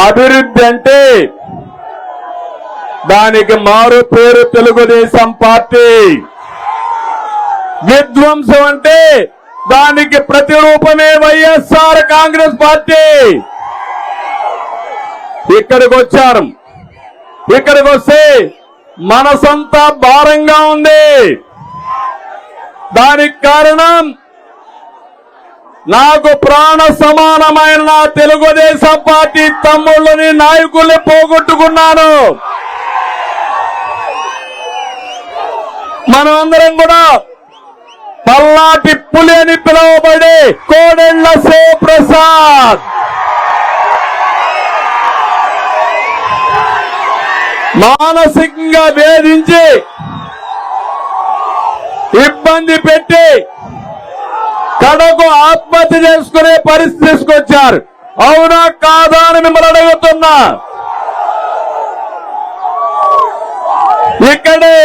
అభివృద్ధి అంటే దానికి మారు పేరు తెలుగుదేశం పార్టీ. విధ్వంసం అంటే దానికి ప్రతిరూపమే వైఎస్ఆర్ కాంగ్రెస్ పార్టీ. ఇక్కడికి వచ్చారు. ఇక్కడికి వస్తే మనసంతా భారంగా ఉంది. దానికి కారణం నాకు ప్రాణ సమానమైన నా తెలుగుదేశం పార్టీ తమ్ముళ్ళని నాయకుల్ని పోగొట్టుకున్నాను. మనమందరం కూడా పల్నాటి పులి అని పిలువబడే కోడెళ్ల శివప్రసాద్ మానసికంగా వేధించి ఇబ్బంది పెట్టి కడకు ఆత్మహత్య చేసుకునే పరిస్థితి తీసుకొచ్చారు. అవునా కాదా అని మిమ్మల్ని అడుగుతున్నా. ఇక్కడే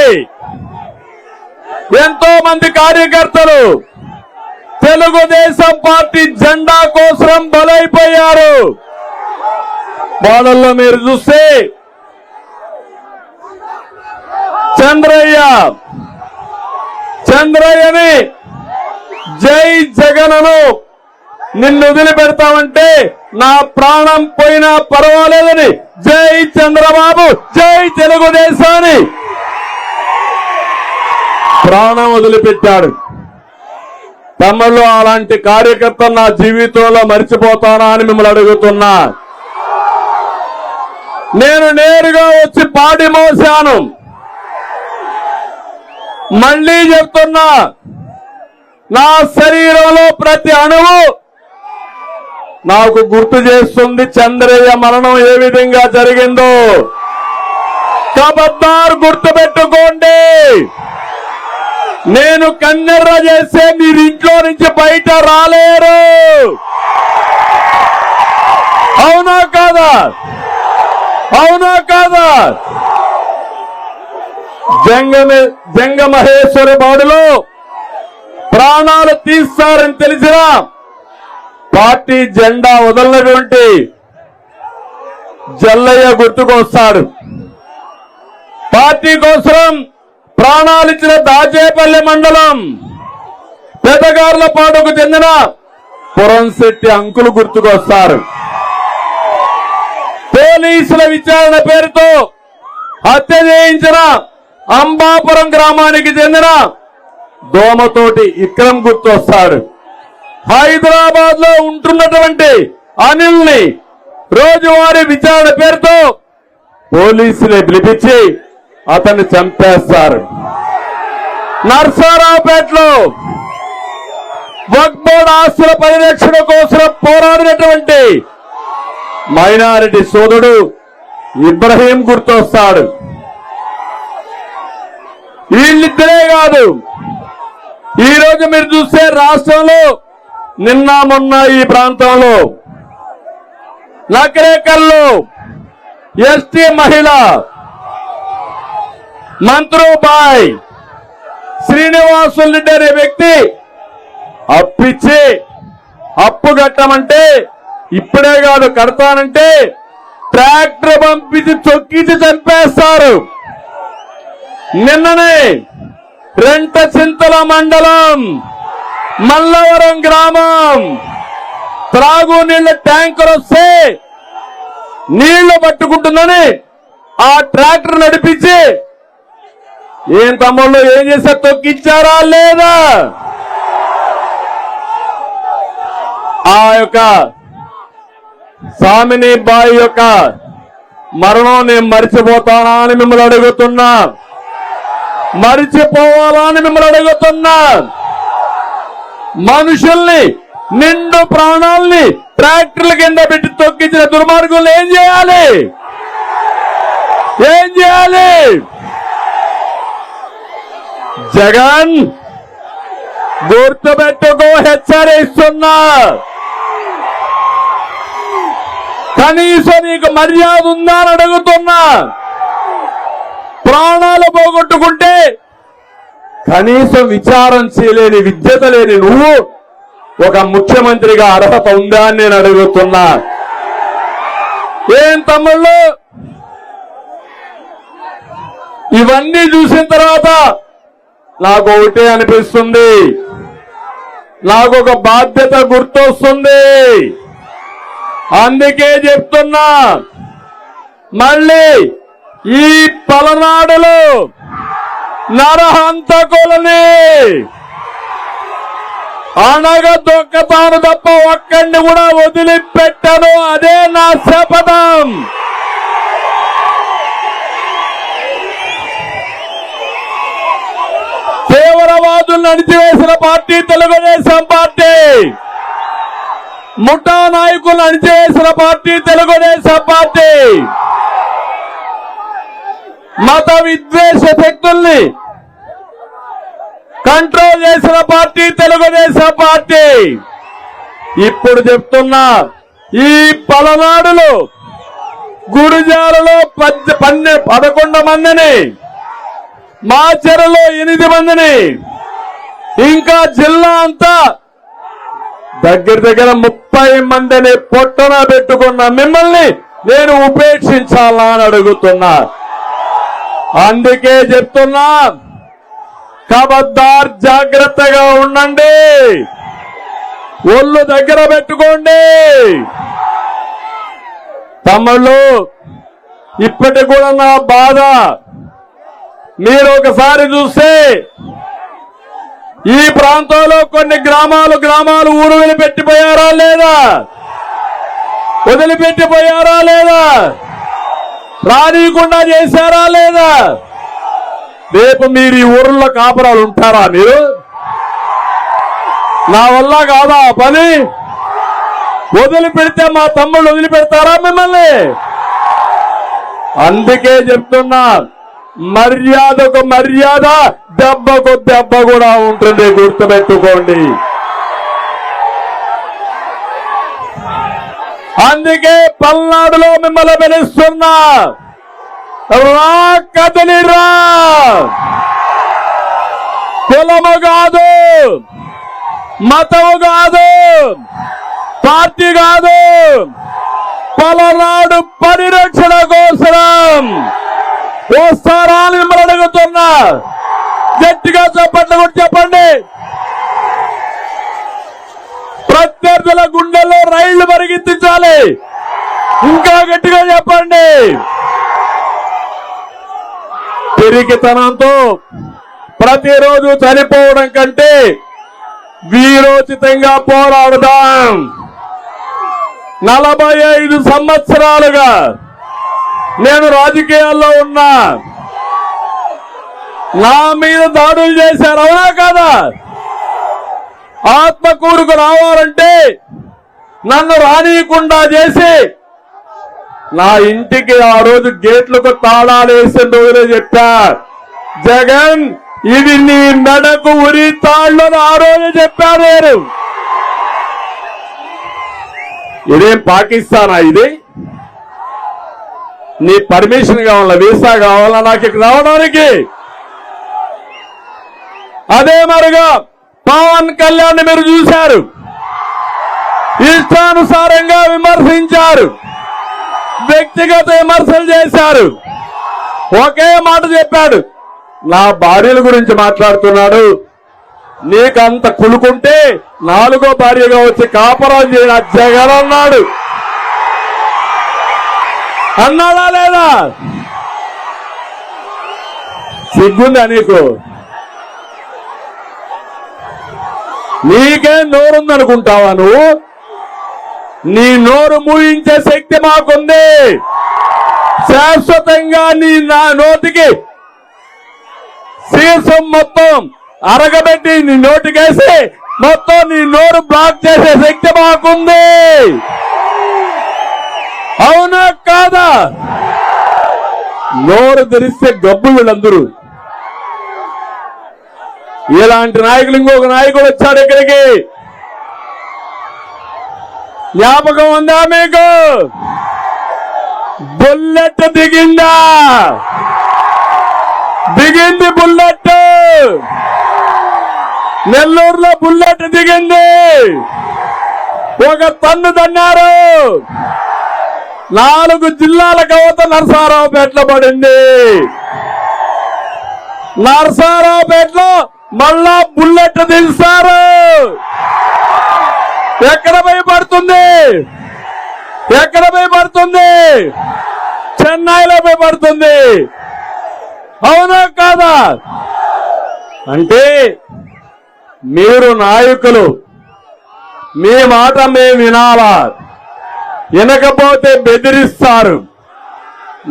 ఎంతో మంది కార్యకర్తలు తెలుగుదేశం పార్టీ జెండా కోసం బలైపోయారు. వాళ్ళల్లో మీరు చూస్తే చంద్రయ్యని జై జగనను నిన్ను వదిలిపెడతామంటే నా ప్రాణం పోయినా పర్వాలేదని జై చంద్రబాబు జై తెలుగుదేశాన్ని ప్రాణం వదిలిపెట్టాడు. తమలో అలాంటి కార్యకర్త నా జీవితంలో మర్చిపోతానా అని మిమ్మల్ని అడుగుతున్నా. నేను నేరుగా వచ్చి పాడి మోసాను. మళ్లీ చెప్తున్నా, నా శరీరంలో ప్రతి అణువు నాకు గుర్తు చేస్తుంది చంద్రయ్య మరణం ఏ విధంగా జరిగిందో. ఖబర్దార్ గుర్తుపెట్టుకోండి. నేను కన్నెర్ర చేస్తే మీరు ఇంట్లో నుంచి బయట రాలేరు. అవునా కాదా? అవునా కాదా? జంగమహేశ్వరి బాడులో ప్రాణాలు తీస్తారని తెలిసినా పార్టీ జెండా వదలనటువంటి జల్లయ్య గుర్తుకొస్తాడు. పార్టీ కోసం ప్రాణాలిచ్చిన దాచేపల్లి మండలం పెదగార్లపాడుకు చెందిన పురంశెట్టి అంకులు గుర్తుకొస్తారు. పోలీసుల విచారణ పేరుతో హత్య చేయించిన అంబాపురం గ్రామానికి చెందిన దోమతోటి విక్రమ్ గుర్తొస్తాడు. హైదరాబాద్ లో ఉంటున్నటువంటి అనిల్ ని రోజువారీ విచారణ పేరుతో పోలీసులే పిలిపించి అతన్ని చంపేస్తారు. నర్సారావుపేటలో వక్ఫ్ బోర్డు ఆస్తుల పరిరక్షణ కోసం పోరాడినటువంటి మైనారిటీ సోదరుడు ఇబ్రహీం గుర్తొస్తాడు. వీళ్ళిద్దరే కాదు, ఈ రోజు మీరు చూస్తే రాష్ట్రంలో నిన్న మొన్న ఈ ప్రాంతంలో నకరేకల్లో ఎస్టీ మహిళ మంత్రుబాయ్ శ్రీనివాసులు రెడ్డి అనే వ్యక్తి అప్పిచ్చి అప్పు కట్టమంటే ఇప్పుడే కాదు కడతానంటే ట్రాక్టర్ పంపించి చొక్కించి చంపేస్తారు. నిన్ననే రెంటచింతల మండలం మల్లవరం గ్రామం త్రాగునీళ్ల ట్యాంకర్ వస్తే నీళ్లు పట్టుకుంటుందని ఆ ట్రాక్టర్ నడిపించి ఏం తమ్ముళ్ళు ఏం చేస్తే తొక్కిచ్చారా లేదా? ఆ యొక్క సామిని బాయి యొక్క మరణం నేను మరిచిపోతానా అని మిమ్మల్ని అడుగుతున్నా. మరిచిపోవాలా అని మిమ్మల్ని అడుగుతున్నా. మనుషుల్ని నిండు ప్రాణాలని ట్రాక్టర్ల కింద పెట్టి తొక్కించిన దుర్మార్గులు ఏం చేయాలి? ఏం చేయాలి? జగన్ గుర్తుపెట్టుకో, హెచ్చరిస్తున్నా. కనీసం నీకు మర్యాద ఉందా అని అడుగుతున్నా. ప్రాణాలు పోగొట్టుకుంటే కనీసం విచారం చేయలేని విద్యత లేని నువ్వు ఒక ముఖ్యమంత్రిగా అర్హత ఉందా అని నేను అడుగుతున్నా. ఏం తమ్ముళ్ళు, ఇవన్నీ చూసిన తర్వాత నాకు ఒకటే అనిపిస్తుంది, నాకు ఒక బాధ్యత గుర్తొస్తుంది. అందుకే చెప్తున్నా, మళ్ళీ ఈ పలనాడులో నరహంతకులని అణగదొక్కతాను తప్ప ఒక్కడిని కూడా వదిలిపెట్టను. అదే నా శపథం. తీవ్రవాదులను అణిచివేసిన పార్టీ తెలుగుదేశం పార్టీ, ముఠా నాయకులను అణిచివేసిన పార్టీ తెలుగుదేశం పార్టీ, మత విద్వేష శక్తుల్ని కంట్రోల్ చేసిన పార్టీ తెలుగుదేశం పార్టీ. ఇప్పుడు చెప్తున్నా, ఈ పలనాడులో గుడిజాలలో 11 మందిని, మాచెరలో 8 మందిని, ఇంకా జిల్లా అంతా దగ్గర 30 మందిని పొట్టన పెట్టుకున్న మిమ్మల్ని నేను ఉపేక్షించాలా అని అడుగుతున్నా. అందుకే చెప్తున్నా, ఖబర్దార్, జాగ్రత్తగా ఉండండి, ఒళ్ళు దగ్గర పెట్టుకోండి. తమ్ముళ్ళు, ఇప్పటి కూడా నా బాధ మీరు ఒకసారి చూస్తే, ఈ ప్రాంతంలో కొన్ని గ్రామాలు ఊరు వదిలిపెట్టిపోయారా లేదా? వదిలిపెట్టిపోయారా లేదా? రానీయకుండా చేశారా లేదా? రేపు మీరు ఈ ఊర్లో కాపురాలు ఉంటారా? మీరు నా వల్ల కాదా పని? వదిలిపెడితే మా తమ్ముళ్ళు వదిలిపెడతారా మిమ్మల్ని? అందుకే చెప్తున్నా, మర్యాదకు మర్యాద, దెబ్బకు దెబ్బ కూడా ఉంటుంది, గుర్తుపెట్టుకోండి. అందుకే పల్నాడులో మిమ్మల్ని పిలుస్తున్నా, రా, కదలిరా. కులము కాదు, మతము కాదు, పార్టీ కాదు, పలనాడు పరిరక్షణ కోసం వస్తారా అని మిమ్మల్ని అడుగుతున్నా. గట్టిగా చప్పట్లు కూడా చెప్పండి. ప్రత్యర్థుల గుండెల్లో రైళ్లు పరిగెత్తించాలి. ఇంకా గట్టిగా చెప్పండి. పిరికితనంతో ప్రతిరోజు చనిపోవడం కంటే వీరోచితంగా పోరాడదాం. 45 సంవత్సరాలుగా నేను రాజకీయాల్లో ఉన్నా. నా మీద దాడులు చేశారు, అవునా కాదా? ఆత్మకూరుకు రావాలంటే నన్ను రానీయకుండా చేసి నా ఇంటికి ఆ రోజు గేట్లకు తాళాలు వేసిన రోజులే చెప్పా, జగన్ ఇది నీ మెడకు ఉరి తాళ్ళు ఆ రోజు చెప్పారు. నేను ఇదేం పాకిస్తానా? ఇది నీ పర్మిషన్ కావాలా, వీసా కావాలా నాకు ఇక్కడ రావడానికి? అదే మరిగా పవన్ కళ్యాణ్ మీరు చూశారు, ఇష్టానుసారంగా విమర్శించారు, వ్యక్తిగత విమర్శలు చేశారు. ఒకే మాట చెప్పాడు, నా భార్యల గురించి మాట్లాడుతున్నాడు, నీకంత కులుకుంటే 4వ భార్యగా వచ్చి కాపురం చేయని జగన్ అన్నాడు. అన్నాడా లేదా? సిగ్గుందా నీకు? నీకేం నోరుందనుకుంటావా నువ్వు? నీ నోరు మూయించే శక్తి మాకుంది. శాశ్వతంగా నీ నా నోటికి శీర్షం మొత్తం అరగబెట్టి నీ నోటికేసి మొత్తం నీ నోరు బ్లాక్ చేసే శక్తి మాకుంది. అవునా కాదా? నోరు తెరిస్తే గబ్బు వీళ్ళందరూ. ఇలాంటి నాయకులు ఇంకొక నాయకుడు వచ్చాడు ఇక్కడికి, జ్ఞాపకం ఉందా మీకు? బుల్లెట్ దిగిందా? దిగింది బుల్లెట్. నెల్లూరులో బుల్లెట్ దిగింది. ఒక తన్ను తన్నారు. 4 జిల్లాల కవత నరసరావుపేటలో పడింది. నరసరావుపేటలో మళ్ళా బుల్లెట్ దిల్సారు. ఎక్కడ భయపడుతుంది? ఎక్కడ భయపడుతుంది? చెన్నైలో భయపడుతుంది. అవునా కాదా? అంటే మీరు నాయకులు, మీ మాట మేము వినాలా? వినకపోతే బెదిరిస్తారు.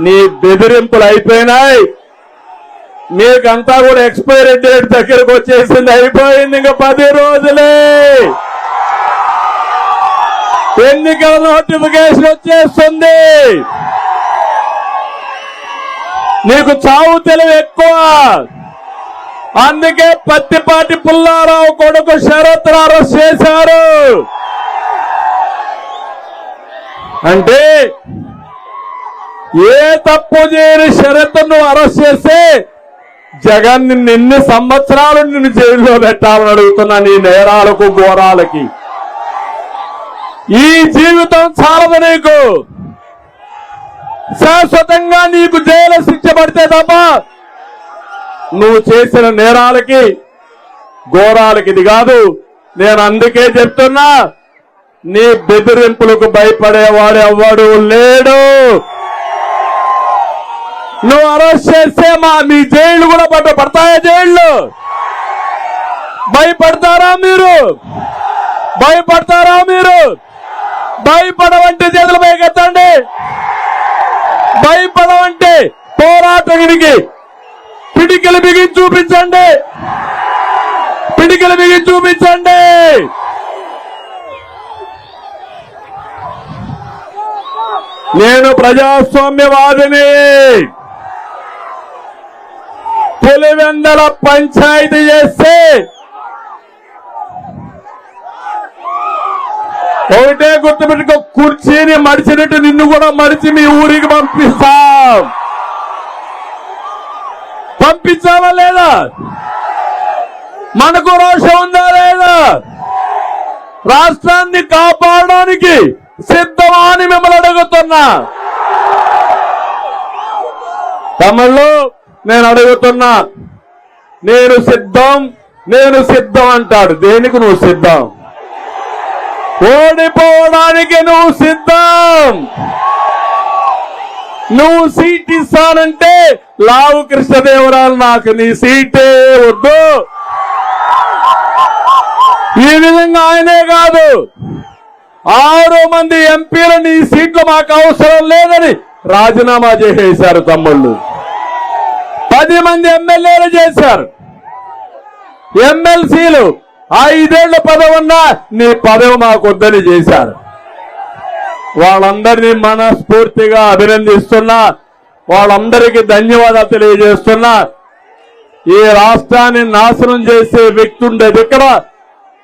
నీ బెదిరింపులు అయిపోయినాయి. మీకంతా కూడా ఎక్స్పైరీ డేట్ దగ్గరకు వచ్చేసింది, అయిపోయింది. ఇంకా 10 రోజులే ఎన్నికల నోటిఫికేషన్ వచ్చేస్తుంది. నీకు చావు తెలివి ఎక్కువ. అందుకే పత్తిపాటి పుల్లారావు కొడుకు శరత్ అరెస్ట్ చేశారు. అంటే ఏ తప్పు చేయని శరత్ నువ్వు అరెస్ట్ చేస్తే జగన్ నిన్ను ఎన్ని సంవత్సరాలు నిన్ను జైల్లో పెట్టాలని అడుగుతున్నా. నీ నేరాలకు ఘోరాలకి ఈ జీవితం చాలదు నీకు. శాశ్వతంగా నీకు జైలు శిక్ష పడితే తప్ప నువ్వు చేసిన నేరాలకి ఘోరాలకి ఇది కాదు. నేను అందుకే చెప్తున్నా, నీ బెదిరింపులకు భయపడేవాడు ఎవ్వడు లేడు. నువ్వు అరెస్ట్ చేస్తే మీ జైళ్లు కూడా పడతాయా? జైళ్లు భయపడతారా మీరు? భయపడతారా మీరు? భయపడవంటే చేతులు పైకెత్తండి. భయపడవంటే పోరాటానికి పిడికిలు బిగించి చూపించండి. పిడికిలు బిగించి చూపించండి. నేను ప్రజాస్వామ్యవాదిని. పులివెందల పంచాయతీ చేస్తే ఒకటే గుర్తుపెట్టుకో, కుర్చీని మడిచినట్టు నిన్ను కూడా మడిచి మీ ఊరికి పంపిస్తాం. పంపించాలా లేదా? మనకు రోషం ఉందా లేదా? రాష్ట్రాన్ని కాపాడడానికి సిద్ధమా అని మిమ్మల్ని అడుగుతున్నా. తమిళ్లో నేను అడుగుతున్నా, నేను సిద్ధం, నేను సిద్ధం అంటాడు. దేనికి నువ్వు సిద్ధం? ఓడిపోవడానికి నువ్వు సిద్ధం. నువ్వు సీట్ ఇస్తానంటే లావు కృష్ణదేవరాయలు నాకు నీ సీటే వద్దు. ఈ విధంగా ఆయనే కాదు, 6 మంది ఎంపీలు నీ సీట్లు మాకు అవసరం లేదని రాజీనామా చేసేశారు తమ్ముళ్ళు. 10 మంది ఎమ్మెల్యేలు చేశారు. ఎమ్మెల్సీలు 5 ఏళ్ల పదవి ఉన్నా నీ పదవి మాకు వద్దని చేశారు. వాళ్ళందరినీ మనస్ఫూర్తిగా అభినందిస్తున్నా. వాళ్ళందరికీ ధన్యవాదాలు తెలియజేస్తున్నా. ఈ రాష్ట్రాన్ని నాశనం చేసే వ్యక్తి ఉండేది ఇక్కడ.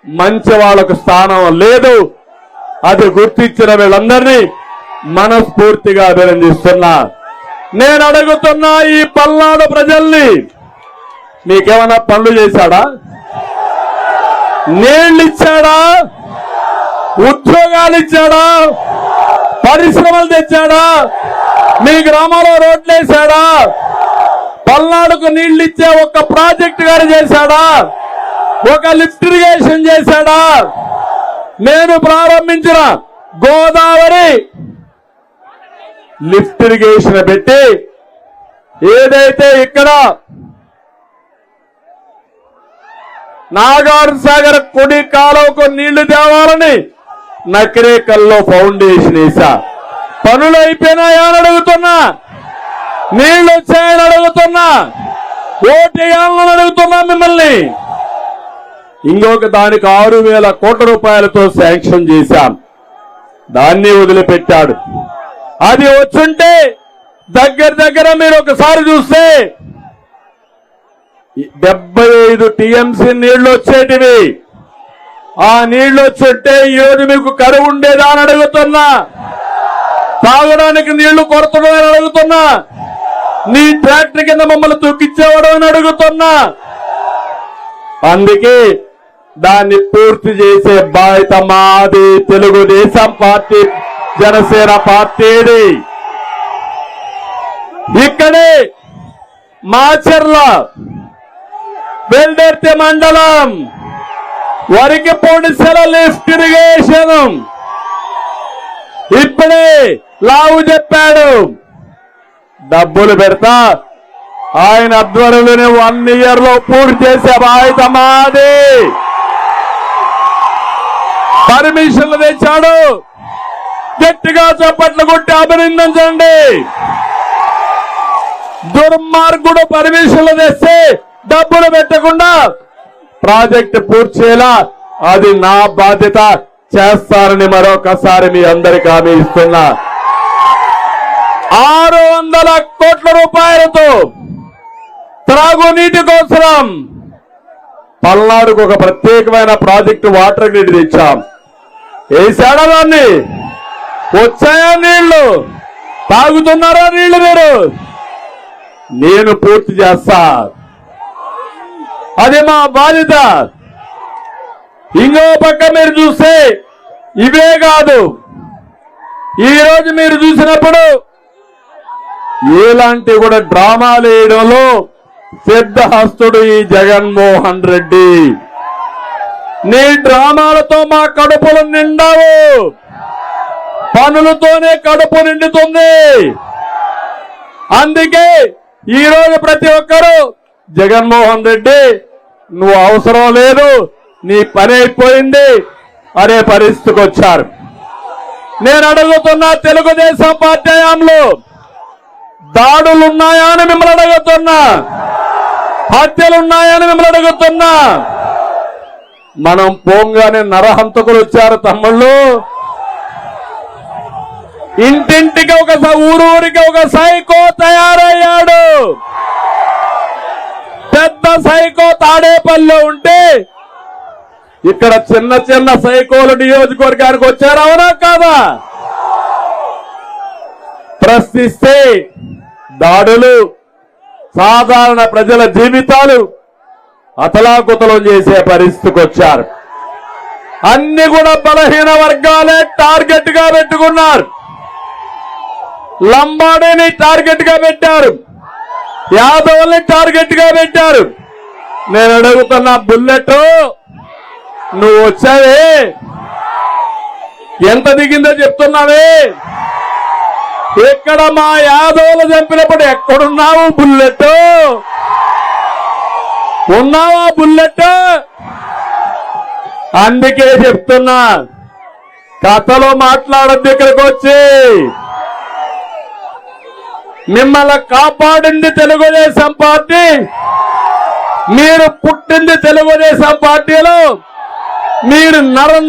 మంచి వాళ్ళకు స్థానం లేదు. అది గుర్తించిన వీళ్ళందరినీ మనస్ఫూర్తిగా అభినందిస్తున్నా. నేను అడుగుతున్నా ఈ పల్నాడు ప్రజల్ని, మీకేమైనా పనులు చేశాడా? నీళ్లు ఇచ్చాడా? ఉద్యోగాలు ఇచ్చాడా? పరిశ్రమలు తెచ్చాడా? మీ గ్రామంలో రోడ్లు వేశాడా? పల్నాడుకు నీళ్లు ఇచ్చే ఒక ప్రాజెక్టు గారు చేశాడా? ఒక లిఫ్ట్ ఇరిగేషన్ చేశాడా? నేను ప్రారంభించిన గోదావరి లిఫ్ట్ ఇరిగేషన్ పెట్టి ఏదైతే ఇక్కడ నాగార్జున సాగర్ కుడి కాలువకు నీళ్లు తేవాలని నకిరేకల్లో ఫౌండేషన్ వేసా. పనులు అయిపోయినాయా అని అడుగుతున్నా. నీళ్లు వచ్చాయని అడుగుతున్నా. ఓటేయాలని అడుగుతున్నా మిమ్మల్ని. ఇంకొక దానికి 6,000 కోట్ల రూపాయలతో శాంక్షన్ చేశాం. దాన్ని వదిలిపెట్టాడు. అది వచ్చుంటే దగ్గర మీరు ఒకసారి చూస్తే 75 టీఎంసీ నీళ్లు వచ్చేటివి. ఆ నీళ్లు వచ్చుంటే ఈరోజు మీకు కరువు ఉండేదా అని అడుగుతున్నా. తాగడానికి నీళ్లు కొరతడని అడుగుతున్నా. నీ ట్రాక్టర్ కింద మమ్మల్ని తొక్కిచ్చేవాడు అని అడుగుతున్నా. అందుకే దాన్ని పూర్తి చేసే బాధ్యత మాది. తెలుగుదేశం పార్టీ జనసేన పార్టీది. ఇక్కడే మాచర్ల వెల్డర్తి మండలం వరికి పొడిసెల లిఫ్ట్ ఇరిగేషన్ ఇప్పుడే లావు చెప్పాడు. డబ్బులు పెడతా ఆయన ఆధ్వర్యంలోనే 1 year లో పూర్తి చేసే బాధ్యత మాది. పర్మిషన్లు తెచ్చాడు. గట్టిగా చప్పట్లు కొట్టి అభినందించండి. దుర్మార్గుడు పర్మిషన్లు తెస్తే డబ్బులు పెట్టకుండా ప్రాజెక్టు పూర్తి చేయాలా, అది నా బాధ్యత, చేస్తారని మరొకసారి మీ అందరికీ హామీ ఇస్తున్నా. 600 కోట్ల రూపాయలతో త్రాగునీటి కోసం పల్నాడుకు ఒక ప్రత్యేకమైన ప్రాజెక్టు వాటర్ గ్రిడ్ తెచ్చాం. వేసాడా దాన్ని? వచ్చాయా నీళ్లు? తాగుతున్నారా నీళ్లు మీరు? నేను పూర్తి చేస్తా, అది మా బాధ్యత. ఇంకో పక్క మీరు చూస్తే ఇవే కాదు, ఈరోజు మీరు చూసినప్పుడు ఎలాంటి కూడా డ్రామాలు వేయడంలో సిద్ధహస్తుడు ఈ జగన్మోహన్ రెడ్డి. నీ డ్రామాలతో మా కడుపులు నిండావు, పనులతోనే కడుపు నిండుతుంది. అందుకే ఈరోజు ప్రతి ఒక్కరూ జగన్మోహన్ రెడ్డి నువ్వు అవసరం లేదు, నీ పని అయిపోయింది అనే పరిస్థితికి వచ్చారు. నేను అడుగుతున్నా, తెలుగుదేశం పార్టీ హయాంలో దాడులున్నాయా అని మిమ్మల్ని అడుగుతున్నా, హత్యలున్నాయని మిమ్మల్ని అడుగుతున్నా. మనం పోంగానే నరహంతకులు వచ్చారు తమ్ముళ్ళు. ఇంటింటికి ఊరూరికి ఒక సైకో తయారయ్యాడు. పెద్ద సైకో తాడేపల్లిలో ఉంటే ఇక్కడ చిన్న చిన్న సైకోలు నియోజకవర్గానికి వచ్చారు, అవునా కాదా? ప్రశ్నిస్తే దాడులు, సాధారణ ప్రజల జీవితాలు అతలాకుతలం చేసే పరిస్థితికి వచ్చారు. అన్ని కూడా బలహీన వర్గాలే టార్గెట్ గా పెట్టుకున్నారు. లంబాడీని టార్గెట్ గా పెట్టారు, యాదవుల్ని టార్గెట్ గా పెట్టారు. నేను అడుగుతున్నా, బుల్లెట్ నువ్వు వచ్చావే, ఎంత దిగిందో చెప్తున్నావే? ఇక్కడ మా యాదవులు చంపినప్పుడు ఎక్కడున్నావు బుల్లెట్? ఉన్నావా బుల్లెట్? అందుకే చెప్తున్నా, కథలో మాట్లాడద్దు. ఇక్కడికి వచ్చి మిమ్మల్ని కాపాడింది తెలుగుదేశం పార్టీ, మీరు పుట్టింది తెలుగుదేశం పార్టీలో, మీరు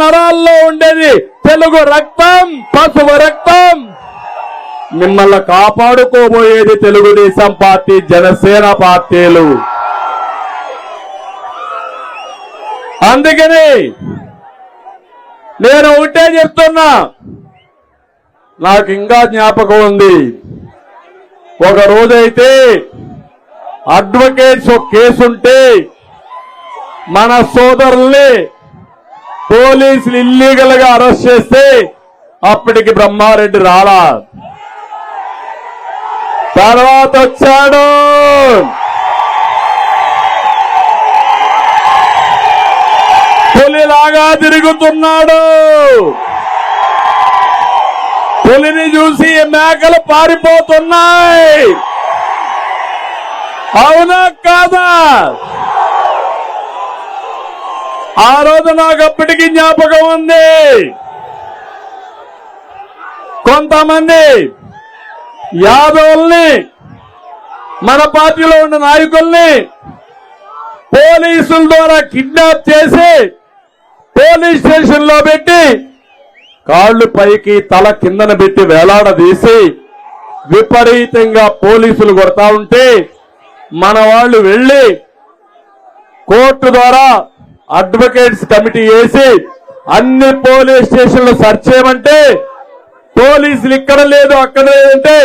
నరాల్లో ఉండేది తెలుగు రక్తం, పసుపు రక్తం. మిమ్మల్ని కాపాడుకోబోయేది తెలుగుదేశం పార్టీ, జనసేన పార్టీలు. అందుకని నేను ఒకటే చెప్తున్నా, నాకు ఇంకా జ్ఞాపకం ఉంది. ఒక రోజైతే అడ్వకేట్స్ ఒక కేసుంటే మన సోదరుల్ని పోలీసులు ఇల్లీగల్ గా అరెస్ట్ చేస్తే అప్పటికి బ్రహ్మారెడ్డి రాలా, తర్వాత వచ్చాడు. పులిలాగా తిరుగుతున్నాడు. పులిని చూసి మేకలు పారిపోతున్నాయి, అవునా కాదా? ఆ రోజు నాకు అప్పటికి జ్ఞాపకం ఉంది. కొంతమంది యాదవుల్ని, మన పార్టీలో ఉన్న నాయకుల్ని పోలీసుల ద్వారా కిడ్నాప్ చేసి పోలీస్ స్టేషన్ లో పెట్టి కాళ్ళు పైకి తల కిందన పెట్టి వేలాడదీసి విపరీతంగా పోలీసులు కొడతా ఉంటే మన వాళ్ళు వెళ్లి కోర్టు ద్వారా అడ్వకేట్స్ కమిటీ వేసి అన్ని పోలీస్ స్టేషన్లు సెర్చ్ చేయమంటే పోలీసులు ఇక్కడ లేదు అక్కడ లేదంటే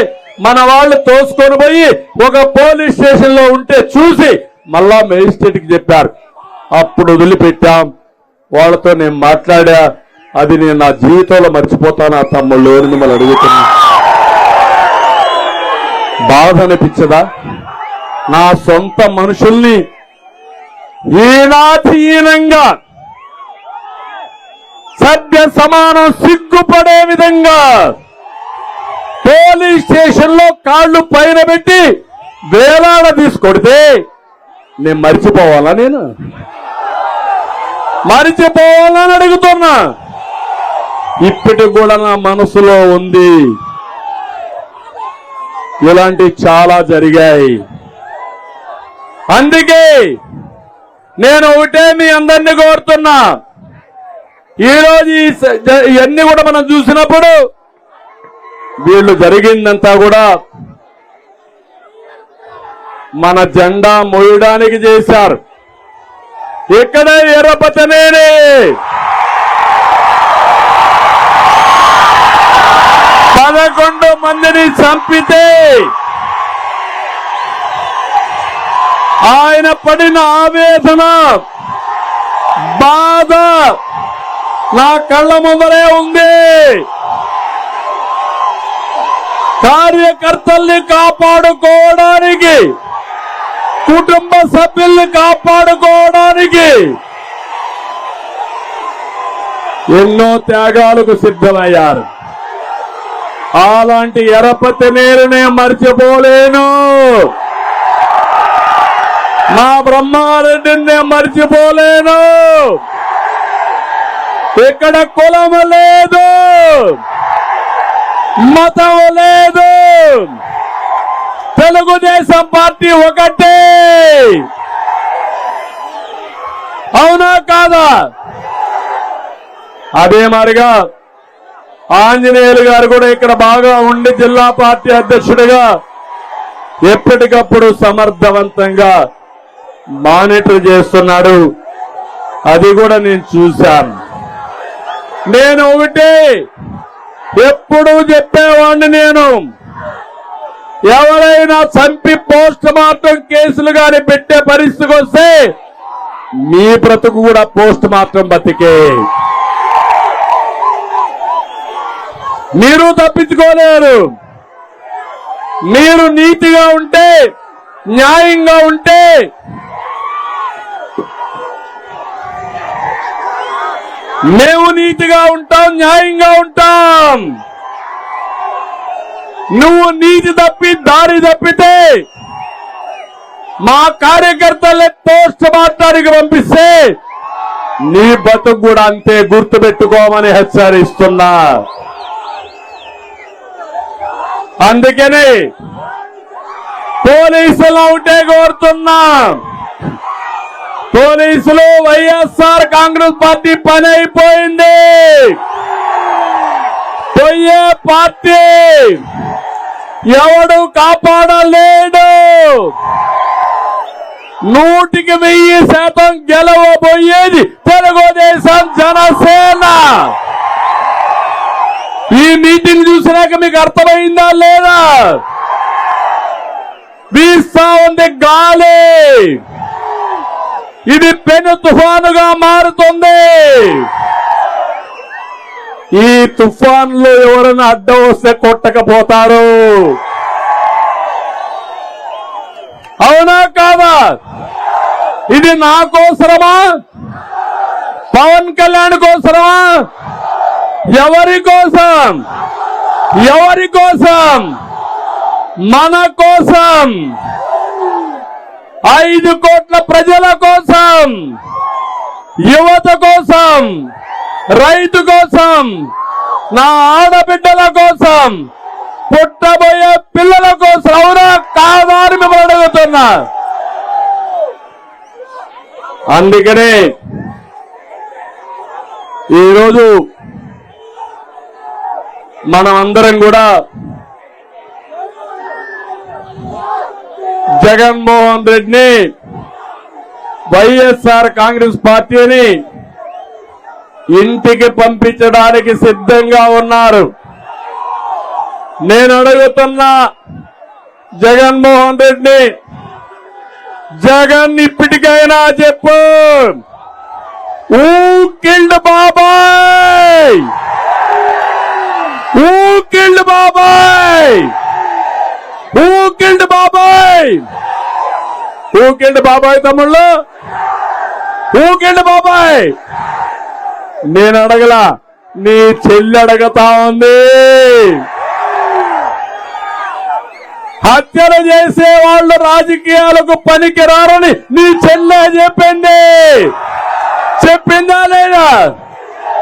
మన వాళ్ళు తోసుకొని పోయి ఒక పోలీస్ స్టేషన్ లో ఉంటే చూసి మళ్ళా మేజిస్ట్రేట్ కి చెప్పారు. అప్పుడు వదిలిపెట్టాం. వాళ్ళతో నేను మాట్లాడా, అది నేను నా జీవితంలో మర్చిపోతాను ఆ తమ్ముళ్ళు అని మిమ్మల్ని అడుగుతున్నా. బాధ అనిపించదా? నా సొంత మనుషుల్ని హీనాతిహీనంగా సభ్య సమానం సిగ్గుపడే విధంగా పోలీస్ స్టేషన్ లో కాళ్ళు పైన పెట్టి వేలాడ తీసుకొడితే నేను మర్చిపోవాలా? నేను మరిచిపోవాలని అడుగుతున్నా. ఇప్పటికి కూడా నా మనసులో ఉంది. ఇలాంటివి చాలా జరిగాయి. అందుకే నేను ఒకటే మీ అందరినీ కోరుతున్నా. ఈరోజు ఇవన్నీ కూడా మనం చూసినప్పుడు వీళ్ళు జరిగిందంతా కూడా మన జెండా మోయడానికి చేశారు. ఇక్కడ ఎర్రపతనేని 11 మందిని చంపితే ఆయన పడిన ఆవేదన, బాధ నా కళ్ళ ముందరే ఉంది. కార్యకర్తల్ని కాపాడుకోవడానికి, కుటుంబ సభ్యుల్ని కాపాడుకోవడానికి ఎన్నో త్యాగాలకు సిద్ధమయ్యారు. అలాంటి ఎర్రపతనేనినే మర్చిపోలేను. మా బ్రహ్మారెడ్డిని మర్చిపోలేను. ఇక్కడ కులం లేదు, మతం లేదు, తెలుగుదేశం పార్టీ ఒకటే. అవునా కాదా? అదే మరిగా ఆంజనేయులు గారు కూడా ఇక్కడ బాగా ఉండి జిల్లా పార్టీ అధ్యక్షుడిగా ఎప్పటికప్పుడు సమర్థవంతంగా మానిటర్ చేస్తున్నాడు. అది కూడా నేను చూశాను. నేను ఒకటి ఎప్పుడు చెప్పేవాడిని, నేను ఎవరైనా చంపి పోస్ట్ మార్టం కేసులు గాని పెట్టే పరిస్థితికి వస్తే మీ బ్రతుకు కూడా పోస్ట్ మార్టం బతికే. మీరు తప్పించుకోలేరు. మీరు నీతిగా ఉంటే, న్యాయంగా ఉంటే మేము నీతిగా ఉంటాం, న్యాయంగా ఉంటాం. నువ్వు నీతి తప్పి దారి తప్పితే మా కార్యకర్తలే పోస్ట్ మార్టానికి పంపిస్తే నీ బతుకు కూడా అంతే, గుర్తుపెట్టుకోమని హెచ్చరిస్తున్నా. అందుకని పోలీసులు ఒకటే కోరుతున్నా. పోలీసులు వైఎస్ఆర్ కాంగ్రెస్ పార్టీ పని అయిపోయింది. పోయే పార్టీ ఎవడు కాపాడలేడు. 100% గెలవబోయేది తెలుగుదేశం, జనసేన. ఈ మీటింగ్ చూసినాక మీకు అర్థమైందా లేదా? వీస్తా ఉంది గాలి. ఇది పెను తుఫానుగా మారుతుంది. ఈ తుఫాన్లో ఎవరైనా అడ్డం వస్తే కొట్టకపోతారు. అవునా కాదా? ఇది నా కోసరమా? పవన్ కళ్యాణ్ కోసరమా? ఎవరి కోసం? ఎవరి కోసం? మన కోసం, 5 కోట్ల ప్రజల కోసం, యువత కోసం, రైతు కోసం, నా ఆడబిడ్డల కోసం, పుట్టబోయే పిల్లల కోసం. అవునా కాదా అని మిమ్మల్ని అడుగుతున్నా. అందుకనే ఈరోజు మనం అందరం కూడా జగన్మోహన్ రెడ్డిని, వైఎస్ఆర్ కాంగ్రెస్ పార్టీని ఇంటికి పంపించడానికి సిద్ధంగా ఉన్నారు. నేను అడుగుతున్నా జగన్మోహన్ రెడ్డిని, జగన్ ఇప్పటికైనా చెప్పు, Who killed Babai? Who killed Babai? Who killed Babai? Who killed Babai తమ్ముళ్ళు? Who killed Babai? నేను అడగలా, నీ చెల్లి అడగతా ఉంది. హత్యలు చేసే వాళ్ళు రాజకీయాలకు పనికిరారని నీ చెల్లె చెప్పింది. చెప్పిందా లేదా?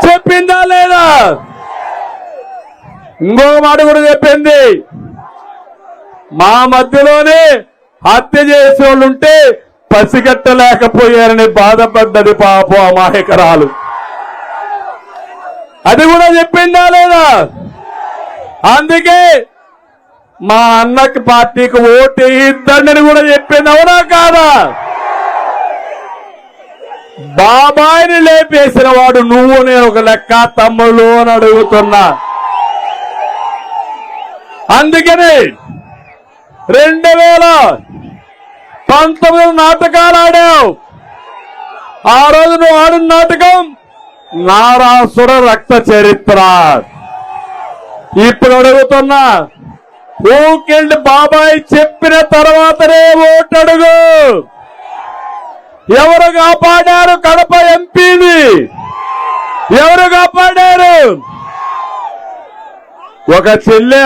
చెప్పిందా లేదా? ఇంకొక మాట కూడా చెప్పింది, మా మధ్యలోనే హత్య చేసే వాళ్ళు ఉంటే పసిగట్టలేకపోయారని బాధపడ్డది పాపం అమాయకరాలు. అది కూడా చెప్పిందా లేదా? అందుకే మా అన్నకి పార్టీకి ఓటు వేయొద్దని కూడా చెప్పింది. అవునా కాదా? బాబాయిని లేపేసిన వాడు నువ్వు నేను ఒక లెక్క తమ్ముళ్ళు అని అడుగుతున్నా. అందుకని 2019 నాటకాలు ఆడావు. ఆ రోజు నువ్వు ఆడిన నాటకం నారాసుర రక్త చరిత్ర. ఇప్పుడు అడుగుతున్నా, ఊకెళ్ళి బాబాయ్ చెప్పిన తర్వాతనే ఓటు అడుగు. ఎవరు కాపాడారు కడప ఎంపీని? ఎవరు కాపాడారు? ఒక చెల్లె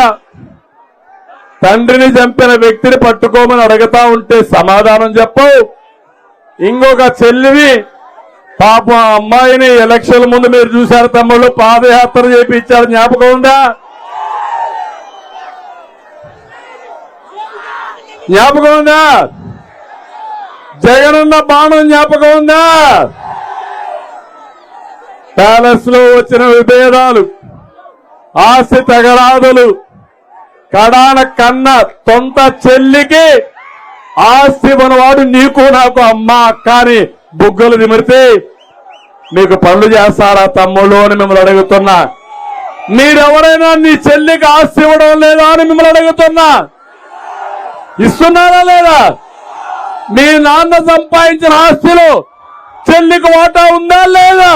తండ్రిని చంపిన వ్యక్తిని పట్టుకోమని అడుగుతా ఉంటే సమాధానం చెప్పవు. ఇంకొక చెల్లివి పాపం ఆ అమ్మాయిని ఎలక్షన్ ముందు మీరు చూశారు తమ్ముళ్ళు, పాదయాత్ర చేపించారు, జ్ఞాపకం ఉందా? జ్ఞాపకం ఉందా? జగనన్న బాణం జ్ఞాపకం ఉందా? ప్యాలెస్ లో వచ్చిన విభేదాలు, ఆస్తి తగరాదులు, కడాన కన్న సొంత చెల్లికి ఆస్తి మనవాడు నీకు నాకు అమ్మ అక్క అని బుగ్గలు నిమిరితే మీకు పనులు చేస్తారా తమ్ముళ్ళు అని మిమ్మల్ని అడుగుతున్నా. మీరెవరైనా నీ చెల్లికి ఆస్తి ఇవ్వడం లేదా అని మిమ్మల్ని అడుగుతున్నా. ఇస్తున్నారా లేదా? మీ నాన్న సంపాదించిన ఆస్తిలో చెల్లికి వాటా ఉందా లేదా?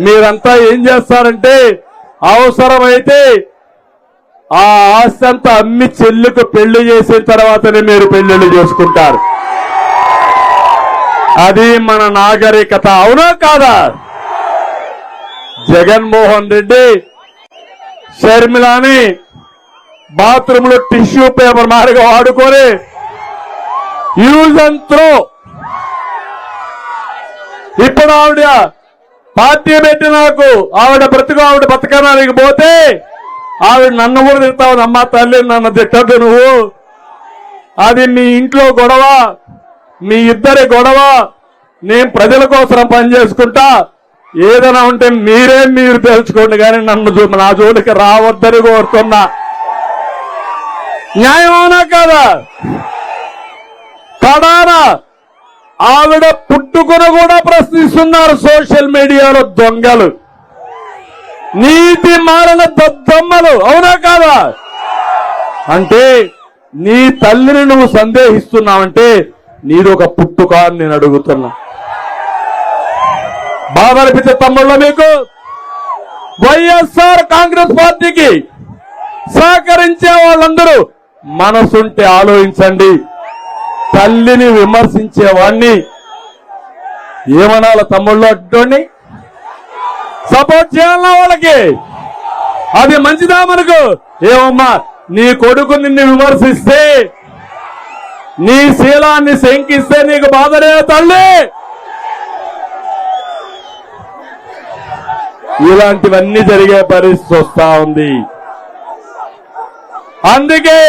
మీరంతా ఏం చేస్తారంటే అవసరమైతే ఆ ఆస్తి అంతా అమ్మి చెల్లికి పెళ్లి చేసిన తర్వాతనే మీరు పెళ్లిళ్ళు చేసుకుంటారు. అది మన నాగరికత. అవునా కాదా? జగన్మోహన్ రెడ్డి షర్మిలాని బాత్రూమ్ లో టిష్యూ పేపర్ మారిగా వాడుకొని యూజ్ అండ్ త్రో. ఇప్పుడు ఆవిడ పార్టీ పెట్టి నాకు ఆవిడ బతకడానికి పోతే ఆవిడ నన్ను కూడా తిడతావు. అమ్మ తల్లి నన్ను తిట్టద్దు నువ్వు, అది మీ ఇంట్లో గొడవ, మీ ఇద్దరి గొడవ, నేను ప్రజల కోసం పనిచేసుకుంటా, ఏదైనా ఉంటే మీరు తెలుసుకోండి కానీ నన్ను నా జోలికి రావద్దని కోరుతున్నా. న్యాయం అవునా కాదా? కడానా ఆవిడ పుట్టుకుని కూడా ప్రశ్నిస్తున్నారు సోషల్ మీడియాలో దొంగలు, నీతి మారిన దద్దమ్మలు. అవునా కాదా? అంటే నీ తల్లిని నువ్వు సందేహిస్తున్నావంటే నీది ఒక పుట్టుక అని నేను అడుగుతున్నా. బాధ అనిపించే తమ్ముళ్ళ మీకు? వైఎస్ఆర్ కాంగ్రెస్ పార్టీకి సహకరించే వాళ్ళందరూ మనసుంటే ఆలోచించండి. తల్లిని విమర్శించేవాణ్ణి ఏమనాల తమ్ముళ్ళు? అడ్డోని సపోర్ట్ చేయాలన్నా వాళ్ళకి? అది మంచిదా మనకు? ఏమమ్మా, నీ కొడుకు నిన్ను విమర్శిస్తే, నీ శీలాన్ని శంకిస్తే నీకు బాధలే తల్లి? ఇలాంటివన్నీ జరిగే పరిస్థితి వస్తా ఉంది. అందుకే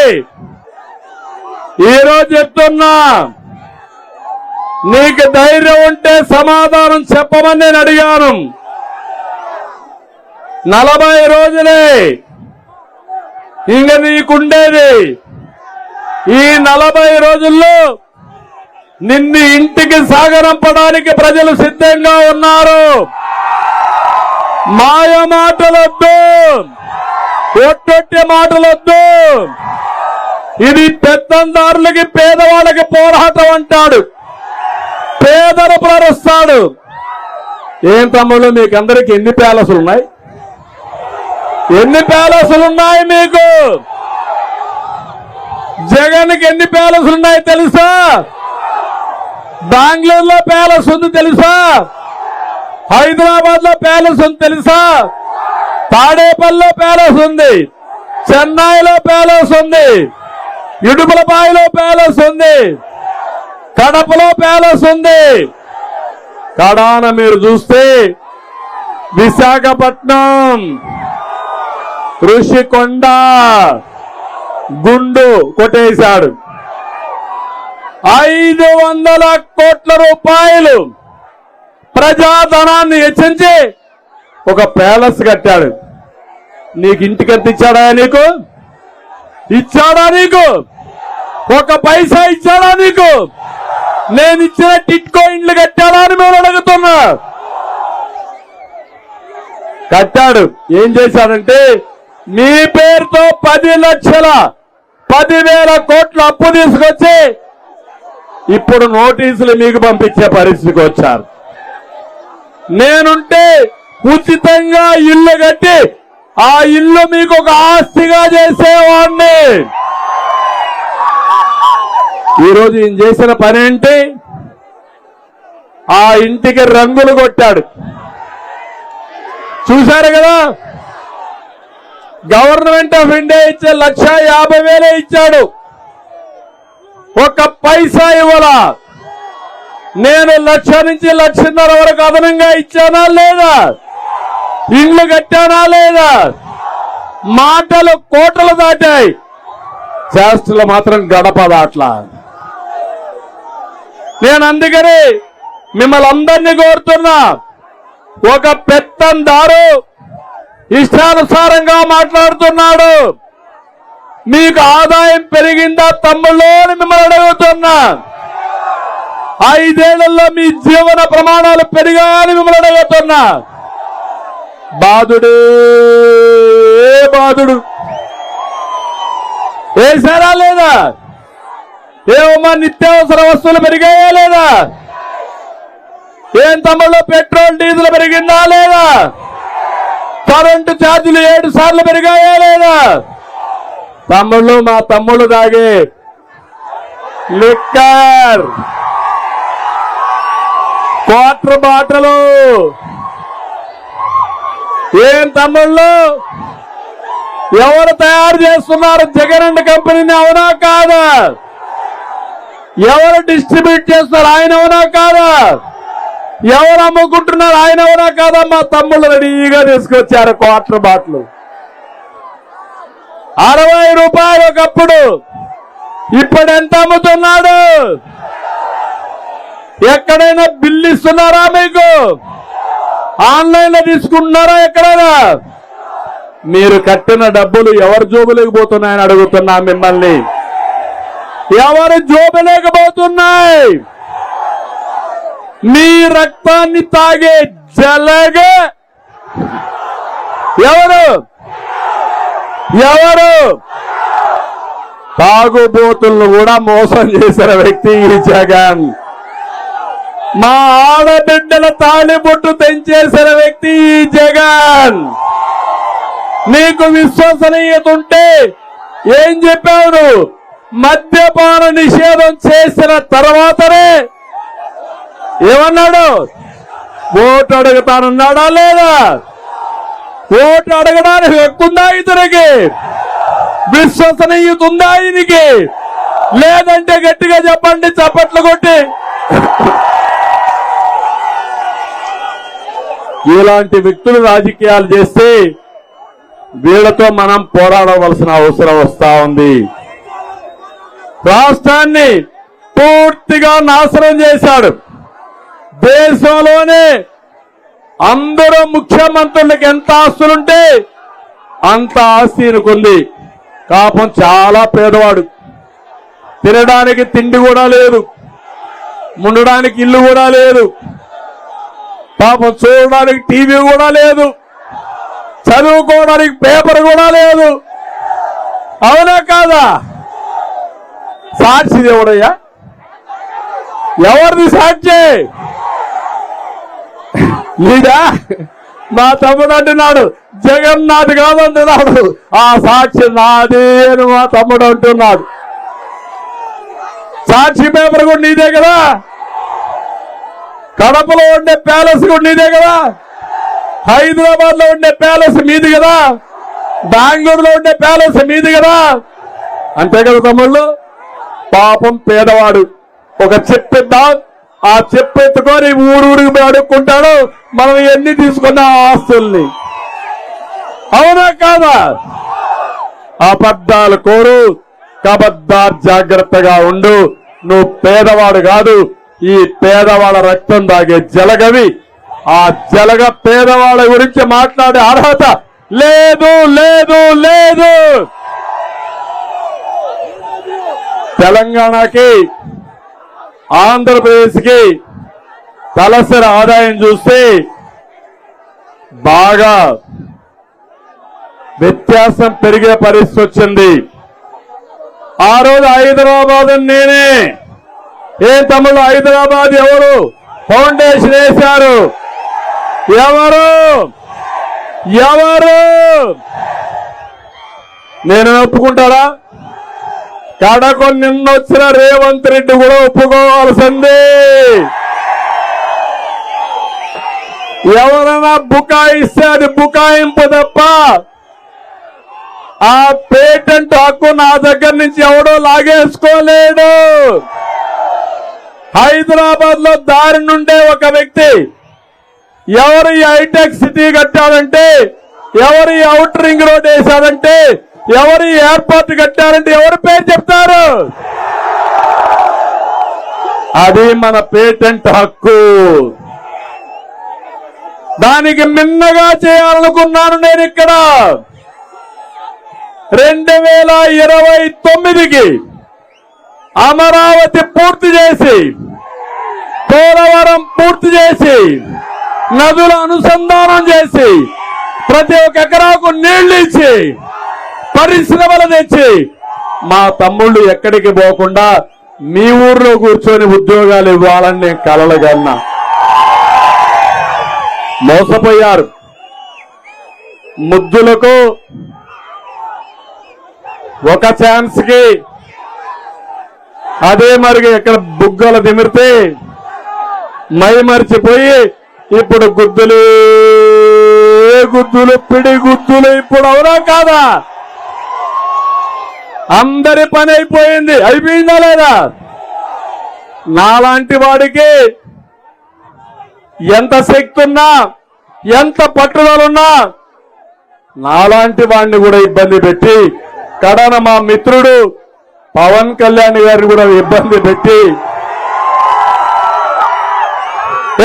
ఈరోజు చెప్తున్నా, నీకు ధైర్యం ఉంటే సమాధానం చెప్పమని నేను అడిగాను. 40 రోజులే ఇంక నీకుండేది. ఈ 40 రోజుల్లో నిన్ను ఇంటికి సాగనంపడానికి ప్రజలు సిద్ధంగా ఉన్నారు. మాయ మాటలొద్దు, ఒట్టొట్టి మాటలొద్దు. ఇది పెత్తందారులకి పేదవాళ్ళకి పోరాటం అంటాడు. పేదలు ప్రరుస్తాడు. ఏం తమ్ముళ్ళు మీకు అందరికి ఎన్ని ప్యాలెస్లు ఉన్నాయి? ఎన్ని ప్యాలెస్లు ఉన్నాయి మీకు? జగన్కి ఎన్ని ప్యాలెస్లు ఉన్నాయి తెలుసా? బెంగళూరులో ప్యాలెస్ ఉంది తెలుసా? హైదరాబాద్ లో ప్యాలెస్ ఉంది తెలుసా? తాడేపల్లిలో ప్యాలెస్ ఉంది, చెన్నైలో ప్యాలెస్ ఉంది, ఇడుపులపాయలో ప్యాలెస్ ఉంది, కడపలో ప్యాలెస్ ఉంది. కడాన మీరు చూస్తే విశాఖపట్నం, ఋషికొండ గుండు కొట్టేశాడు. 500 కోట్ల రూపాయలు ప్రజాధనాన్ని హెచ్చించి ఒక ప్యాలెస్ కట్టాడు. నీకు ఇంటికంత ఇచ్చాడా? నీకు ఇచ్చాడా? నీకు ఒక పైసా ఇచ్చాడా? నీకు నేను ఇచ్చిన టిట్కో ఇండ్లు కట్టాడా అని మేము అడుగుతున్నా. కట్టాడు. ఏం చేశాడంటే మీ పేరుతో 10,10,000 కోట్ల అప్పు తీసుకొచ్చి ఇప్పుడు నోటీసులు మీకు పంపించే పరిస్థితికి వచ్చారు. నేనుంటే ఉచితంగా ఇల్లు కట్టి ఆ ఇల్లు మీకు ఒక ఆస్తిగా చేసేవాడిని. ఈరోజు ఈయన చేసిన పని ఏంటి? ఆ ఇంటికి రంగులు కొట్టాడు. చూశారు కదా? గవర్నమెంట్ ఆఫ్ ఇండియా ఇచ్చే 1,50,000 ఇచ్చాడు, ఒక పైసా ఇవ్వాలా. నేను 1,00,000 నుంచి 1,50,000 వరకు అదనంగా ఇచ్చానా లేదా? ఇండ్లు కట్టానా లేదా? మాటలు కోటలు దాటాయి, చేష్టలు మాత్రం గడప దాట్లా. నేను అందుకని మిమ్మల్ని అందరినీ కోరుతున్నా, ఒక పెత్తందారు ఇష్టానుసారంగా మాట్లాడుతున్నాడు. మీకు ఆదాయం పెరిగిందా తమ్ముళ్ళు అని మిమ్మల్ని అడుగుతున్నా. 5 ఏళ్లలో మీ జీవన ప్రమాణాలు పెరిగాయని మిమ్మల్ని అడుగుతున్నా. బాధుడే బాధుడు వేశారా లేదా? ఏమమ్మా నిత్యావసర వస్తువులు పెరిగాయా లేదా? ఏం తమ్ముళ్ళు పెట్రోల్ డీజిల్ పెరిగిందా లేదా? కరెంటు ఛార్జీలు 7 సార్లు పెరిగాయా లేదా? తమ్ముళ్ళు మా తమ్ముళ్ళు తాగే లిక్కర్ క్వార్టర్ బాటలు ఏం తమ్ముళ్ళు ఎవరు తయారు చేస్తున్నారు? జగన్ అండ్ కంపెనీని, అవునా కాదా? ఎవరు డిస్ట్రిబ్యూట్ చేస్తున్నారు? ఆయన అవునా కాదా? ఎవరు అమ్ముకుంటున్నారు? ఆయన అవునా కాదా? మా తమ్ముళ్ళు రెడీగా తీసుకొచ్చారు క్వార్టర్ బాటిల్. 60 రూపాయలు ఒకప్పుడు, ఇప్పుడు ఎంత అమ్ముతున్నాడు? ఎక్కడైనా బిల్లు ఇస్తున్నారా మీకు? ఆన్లైన్ లో తీసుకుంటున్నారా? ఎక్కడైనా మీరు కట్టిన డబ్బులు ఎవరు జోబులోకి పోతున్నాయని అడుగుతున్నా మిమ్మల్ని. ఎవరు జోబులేకపోతున్నాయి? మీ రక్తాన్ని తాగే జలగ ఎవరు? ఎవరు? తాగుబోతులను కూడా మోసం చేసిన వ్యక్తి ఈ జగన్. మా ఆడబిడ్డల తాళిబొట్టు తెంచేసిన వ్యక్తి ఈ జగన్. నీకు విశ్వసనీయత ఉంటే ఏం చెప్పావు నువ్వు? మద్యపాన నిషేధం చేసిన తర్వాతనే ఏమన్నాడు? ఓటు అడుగుతానన్నాడా లేదా? ఓటు అడగడానికి హక్కుందా ఇతనికి? విశ్వసనీయత ఉందా ఈయనకి? లేదంటే గట్టిగా చెప్పండి, చప్పట్లు కొట్టి. ఇలాంటి వ్యక్తులు రాజకీయాలు చేస్తే వీళ్లతో మనం పోరాడవలసిన అవసరం వస్తా ఉంది. రాష్ట్రాన్ని పూర్తిగా నాశనం చేశాడు. దేశంలోనే అందరూ ముఖ్యమంత్రులకు ఎంత ఆస్తులుంటే అంత ఆస్తి ఈయనకుంది. పాపం చాలా పేదవాడు, తినడానికి తిండి కూడా లేదు, ఉండడానికి ఇల్లు కూడా లేదు, పాపం చూడడానికి టీవీ కూడా లేదు, చదువుకోవడానికి పేపర్ కూడా లేదు. అవునా కాదా? సాక్షి దేవుడయ్యా, ఎవరిది సాక్షి? నీదా? మా తమ్ముడు అంటున్నాడు జగన్ నాది కాదంటున్నాడు. ఆ సాక్షి నాది అని మా తమ్ముడు అంటున్నాడు. సాక్షి పేపర్ కూడా నీదే కదా, కడపలో ఉండే ప్యాలెస్ కూడా నీదే కదా, హైదరాబాద్ లో ఉండే ప్యాలెస్ మీది కదా, బెంగళూరులో ఉండే ప్యాలెస్ మీది కదా. అంతే కదా తమ్ముళ్ళు? పాపం పేదవాడు ఒక చెప్పిద్దాం, ఆ చెప్పెత్తుకొని ఊరికి అడుక్కుంటాడు మనం ఎన్ని తీసుకున్న ఆస్తుల్ని. అవునా కాదా? అబద్ధాలు కోరు, కబద్దార్ జాగ్రత్తగా ఉండు. నువ్వు పేదవాడు కాదు, ఈ పేదవాళ్ళ రక్తం దాగే జలగవి. ఆ జలగ పేదవాళ్ళ గురించి మాట్లాడే అర్హత లేదు లేదు లేదు. తెలంగాణకి ఆంధ్రప్రదేశ్కి తలసరి ఆదాయం చూస్తే బాగా వ్యత్యాసం పెరిగే పరిస్థితి వచ్చింది. ఆ రోజు హైదరాబాద్ నేనే. ఏ తమ్ముళ్ళు హైదరాబాద్ ఎవరు ఫౌండేషన్ వేశారు? ఎవరు ఎవరు నేను ఒప్పుకుంటారా? కడకు నిన్నొచ్చిన రేవంత్ రెడ్డి కూడా ఒప్పుకోవాల్సింది. ఎవరైనా బుకాయిస్తే అది బుకాయింపు తప్ప ఆ పేటెంట్ హక్కు నా దగ్గర నుంచి ఎవడో లాగేసుకోలేడు. హైదరాబాద్ లో దారి నుండే ఒక వ్యక్తి ఎవరు ఈ హైటెక్ సిటీ కట్టారంటే, ఎవరు ఈ అవుటర్ రింగ్ రోడ్ వేశారంటే, ఎవరు ఈ ఎయిర్పోర్ట్ కట్టారంటే ఎవరు పేరు చెప్తారు? అది మన పేటెంట్ హక్కు. దానికి మిన్నగా చేయాలనుకున్నాను నేను. ఇక్కడ 2029కి అమరావతి పూర్తి చేసి, పోలవరం పూర్తి చేసి, నదుల అనుసంధానం చేసి, ప్రతి ఒక్క ఎకరాకు నీళ్లు ఇచ్చి, పరిశ్రమలు తెచ్చి, మా తమ్ముళ్ళు ఎక్కడికి పోకుండా మీ ఊర్లో కూర్చొని ఉద్యోగాలు ఇవ్వాలని నేను కలలుగన్నా. మోసపోయారు. ముద్దులకు ఒక ఛాన్స్ కి అదే మరిగి ఎక్కడ బుగ్గలు దిమిరితే మై మరిచిపోయి ఇప్పుడు గుద్దులు గుద్దులు పిడి గుద్దులు. ఇప్పుడు అవునా కాదా? అందరి పని అయిపోయింది. అయిపోయిందా లేదా? నాలాంటి వాడికి ఎంత శక్తి ఉన్నా, ఎంత పట్టుదలున్నా, నాలాంటి వాడిని కూడా ఇబ్బంది పెట్టి, కడన మా మిత్రుడు పవన్ కళ్యాణ్ గారిని కూడా ఇబ్బంది పెట్టి,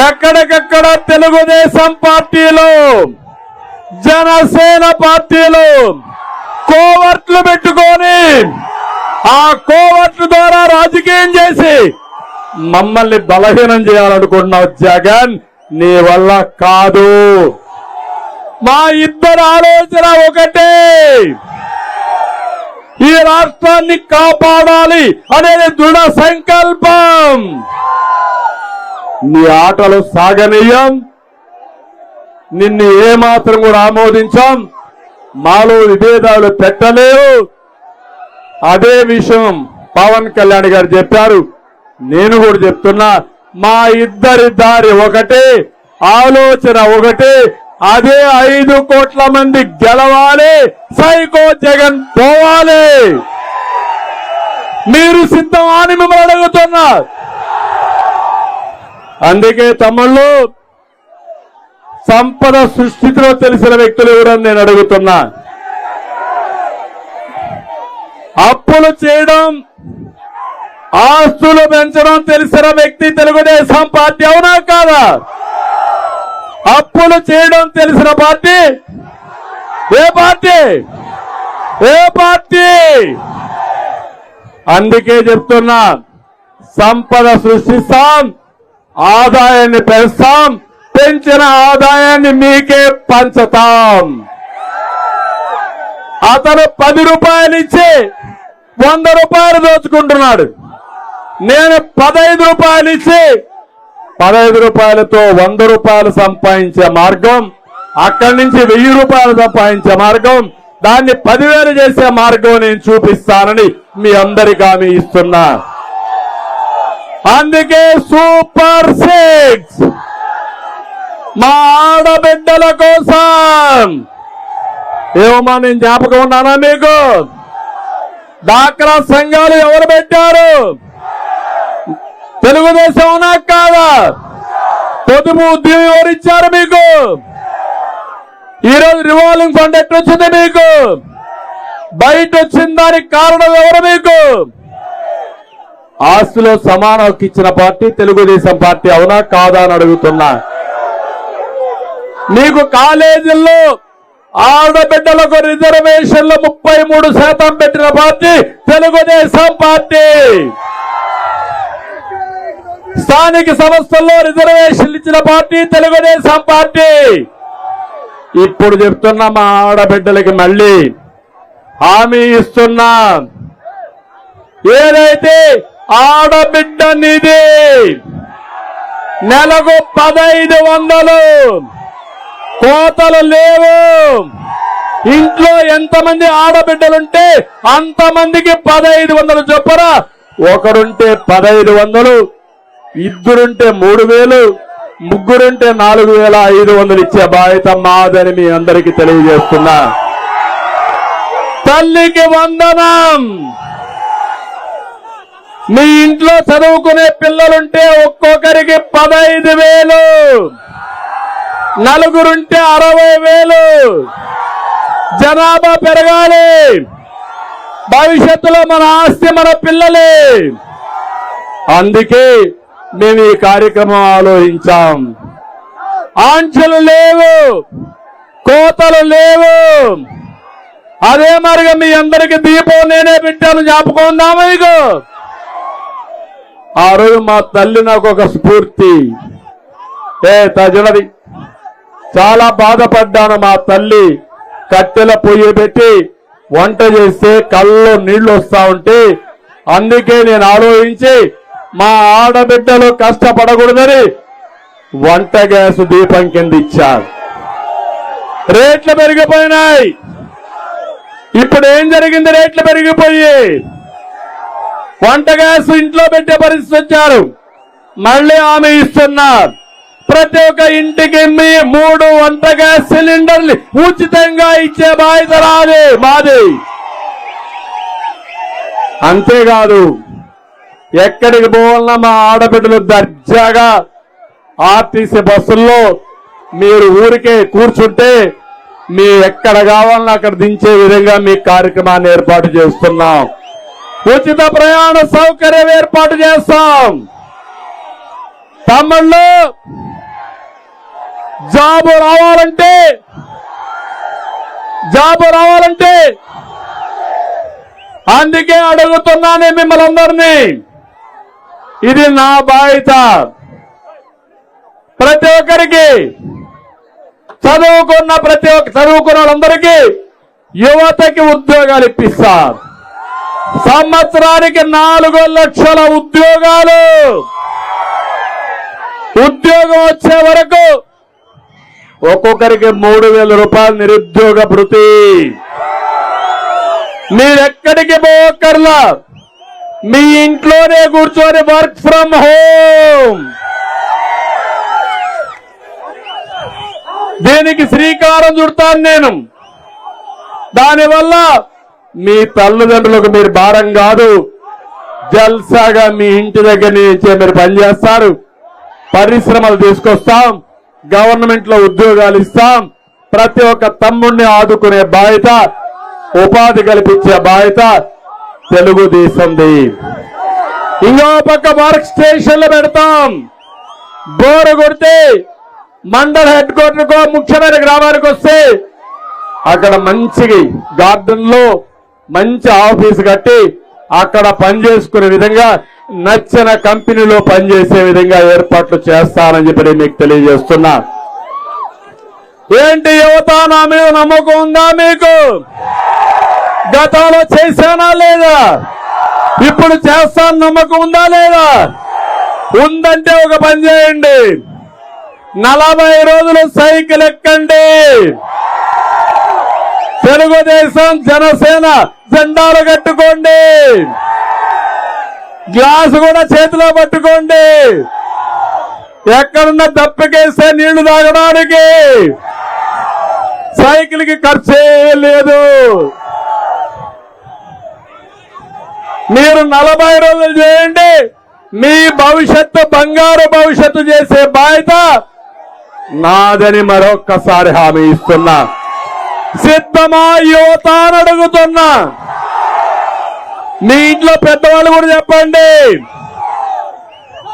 ఎక్కడికక్కడ తెలుగుదేశం పార్టీలో, జనసేన పార్టీలో కోవర్ట్లు పెట్టుకొని ఆ కోవర్ట్ల ద్వారా రాజకీయం చేసి మమ్మల్ని బలహీనం చేయాలనుకుంటున్నావు జగన్. నీ వల్ల కాదు. మా ఇద్దరు ఆలోచన ఒకటే, ఈ రాష్ట్రాన్ని కాపాడాలి అనేది దృఢ సంకల్పం. నీ ఆటలు సాగనీయం, నిన్ను ఏమాత్రం కూడా ఆమోదించాం. మాలో విభేదాలు పెట్టలేవు. అదే విషయం పవన్ కళ్యాణ్ గారు చెప్పారు, నేను కూడా చెప్తున్నా. మా ఇద్దరి దారి ఒకటే, ఆలోచన ఒకటే. అదే 5 కోట్ల మంది గెలవాలి, సైకో జగన్ పోవాలి. మీరు సిద్ధమా అని మిమ్మల్ని అడుగుతున్నా. అందుకే తమ్ముళ్ళు, సంపద సృష్టిలో తెలిసిన వ్యక్తులు ఎవరని నేను అడుగుతున్నా. అప్పులు చేయడం, ఆస్తులు పెంచడం తెలిసిన వ్యక్తి తెలుగుదేశం పార్టీ, అవునా కాదా? అప్పులు చేయడం తెలిసిన పార్టీ ఏ పార్టీ? ఏ పార్టీ? అందుకే చెప్తున్నా, సంపద సృష్టిస్తాం, ఆదాయాన్ని పెంచుతాం, పెంచిన ఆదాయాన్ని మీకే పంచుతాం. అతను 10 రూపాయలు ఇచ్చి 100 రూపాయలు దోచుకుంటున్నాడు. నేను 15 రూపాయలు ఇచ్చి 15 రూపాయలతో 100 రూపాయలు సంపాదించే మార్గం, అక్కడి నుంచి 1000 రూపాయలు సంపాదించే మార్గం, దాన్ని 10,000 చేసే మార్గం నేను చూపిస్తానని మీ అందరికీ హామీ ఇస్తున్నా. అందుకే సూపర్ 6 మా ఆడబిడ్డల కోసం. ఏమమ్మా నేను జ్ఞాపకం ఉన్నానా మీకు? డాక్రా సంఘాలు ఎవరు పెట్టారు? తెలుగుదేశం ఉన్నా కాదా? పొదుపు ఉద్యమం ఎవరు ఇచ్చారు మీకు? ఈరోజు రివాల్వింగ్ ఫండ్ ఎట్టొచ్చింది మీకు? బయట వచ్చిన దానికి కారణం ఎవరు మీకు? ఆస్తిలో సమాన హక్కు ఇచ్చిన పార్టీ తెలుగుదేశం పార్టీ, అవునా కాదా అని అడుగుతున్నా. మీకు కాలేజీల్లో ఆడబిడ్డలకు రిజర్వేషన్లు 33% పెట్టిన పార్టీ తెలుగుదేశం పార్టీ. స్థానిక సంస్థల్లో రిజర్వేషన్లు ఇచ్చిన పార్టీ తెలుగుదేశం పార్టీ. ఇప్పుడు చెప్తున్నా, మా ఆడబిడ్డలకి మళ్ళీ హామీ ఇస్తున్నా, ఏదైతే ఆడబిడ్డ నిధి నెలకు 1500, కోతలు లేవు. ఇంట్లో ఎంతమంది ఆడబిడ్డలుంటే అంతమందికి 1500 చొప్పున, ఒకరుంటే 1500, ఇద్దరుంటే 3000, ముగ్గురుంటే 4500 ఇచ్చే బాధ్యత మాదని మీ అందరికీ తెలియజేస్తున్నా. తల్లికి వందనం. మీ ఇంట్లో చదువుకునే పిల్లలుంటే ఒక్కొక్కరికి 15,000, నలుగురుంటే 60,000. జనాభా పెరగాలి, భవిష్యత్తులో మన ఆస్తి మన పిల్లలే. అందుకే మేము ఈ కార్యక్రమం ఆలోచించాం. ఆంక్షలు లేవు, కోతలు లేవు. అదే మరిగా మీ అందరికి దీపం నేనే పెట్టాను, జ్ఞాపకం ఉందా మీకు? ఆ రోజు మా తల్లి నాకు ఒక స్ఫూర్తి. తజనది చాలా బాధపడ్డాను. మా తల్లి కట్టెల పొయ్యి పెట్టి వంట చేస్తే కళ్ళలో నీళ్లు వస్తా ఉంటే, అందుకే నేను ఆలోచించి మా ఆడబిడ్డలు కష్టపడకూడదని వంట గ్యాస్ దీపం కింద ఇచ్చారు. రేట్లు పెరిగిపోయినాయి. ఇప్పుడు ఏం జరిగింది? రేట్లు పెరిగిపోయి వంట గ్యాస్ ఇంట్లో పెట్టే పరిస్థితి వచ్చారు. మళ్ళీ ఆమె ఇస్తున్నారు, ప్రతి ఒక్క ఇంటికి 3 వంట గ్యాస్ సిలిండర్లు ఉచితంగా ఇచ్చే బాధ్యత రాదే మాది. అంతేకాదు, ఎక్కడికి పోవాలన్నా మా ఆడబిడ్డలు దర్జాగా ఆర్టీసీ బస్సుల్లో మీరు ఊరికే కూర్చుంటే మీ ఎక్కడ కావాలన్నా అక్కడ దించే విధంగా మీ కార్యక్రమాన్ని ఏర్పాటు చేస్తున్నాం. ఉచిత ప్రయాణ సౌకర్యం ఏర్పాటు చేస్తాం. తమ్ముళ్ళు, జాబు రావాలంటే అందుకే అడుగుతున్నానే మిమ్మల్ని అందరినీ. ఇది నా బాధ్యత. ప్రతి ఒక్కరికి చదువుకున్న వాళ్ళందరికీ యువతకి ఉద్యోగాలు ఇప్పిస్తారు. సంవత్సరానికి 4 లక్షల ఉద్యోగాలు. ఉద్యోగం వచ్చే వరకు ఒక్కొక్కరికి 3,000 రూపాయలు నిరుద్యోగ భృతి. మీరెక్కడికి పోక్కర్లా, మీ ఇంట్లోనే కూర్చొని వర్క్ ఫ్రమ్ హోమ్. దీనికి శ్రీకారం చుడతాను నేను. దానివల్ల మీ తల్లిదండ్రులకు మీరు భారం కాదు, జల్సాగా మీ ఇంటి దగ్గర నుంచే మీరు పనిచేస్తారు. పరిశ్రమలు తీసుకొస్తాం, గవర్నమెంట్ లో ఉద్యోగాలు ఇస్తాం. ప్రతి ఒక్క తమ్ముడిని ఆదుకునే బాధ్యత, ఉపాధి కల్పించే బాధ్యత తెలుగుదేశంది. ఇంకో పక్క వర్క్ స్టేషన్లు పెడతాం. బోరు కొడితే మండల హెడ్ క్వార్టర్కో ముఖ్యమైన గ్రామానికి వస్తే అక్కడ మంచి గార్డెన్ లో మంచి ఆఫీస్ కట్టి అక్కడ పనిచేసుకునే విధంగా, నచ్చిన కంపెనీలో పనిచేసే విధంగా ఏర్పాట్లు చేస్తానని చెప్పి మీకు తెలియజేస్తున్నా. ఏంటి యువత, నా మీద నమ్మకం ఉందా మీకు? గతంలో చేశానా లేదా? ఇప్పుడు చేస్తాను నమ్మకం ఉందా లేదా? ఉందంటే ఒక పని చేయండి, 40 రోజులు సైకిల్ ఎక్కండి. తెలుగుదేశం జనసేన జెండాలు కట్టుకోండి, గ్లాసు కూడా చేతిలో పట్టుకోండి. ఎక్కడున్న దప్పికేస్తే నీళ్లు తాగడానికి సైకిల్ కి ఖర్చే లేదు. మీరు 40 రోజులు చేయండి, మీ భవిష్యత్తు బంగారు భవిష్యత్తు చేసే బాధ్యత నాదని మరొక్కసారి హామీ ఇస్తున్నా. సిద్ధమా యువత అని అడుగుతున్నా. మీ ఇంట్లో పెద్దవాళ్ళు కూడా చెప్పండి,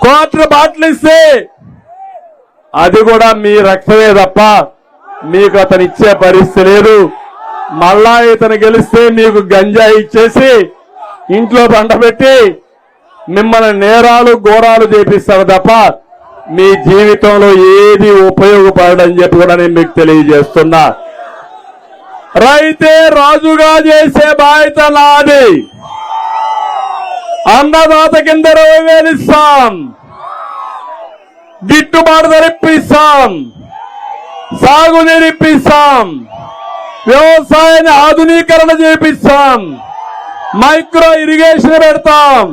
క్వార్టర్ బాటిల్ ఇస్తే అది కూడా మీ రక్తమే తప్ప మీకు అతను ఇచ్చే పరిస్థితి లేదు. మళ్ళా ఇతను గెలిస్తే మీకు గంజాయి ఇచ్చేసి ఇంట్లో బండబెట్టి మిమ్మల్ని నేరాలు ఘోరాలు చేపిస్తారు తప్ప మీ జీవితంలో ఏది ఉపయోగపడని చెప్పి కూడా నేను మీకు తెలియజేస్తున్నా. రైతే రాజుగా చేసే బాధ్యత నాది. అన్నదాత కింద 20,000 ఇస్తాం, గిట్టుబాటు ధర ఇప్పిస్తాం, సాగునీరు ఇప్పిస్తాం, వ్యవసాయాన్ని ఆధునీకరణ చేపిస్తాం, మైక్రో ఇరిగేషన్ పెడతాం.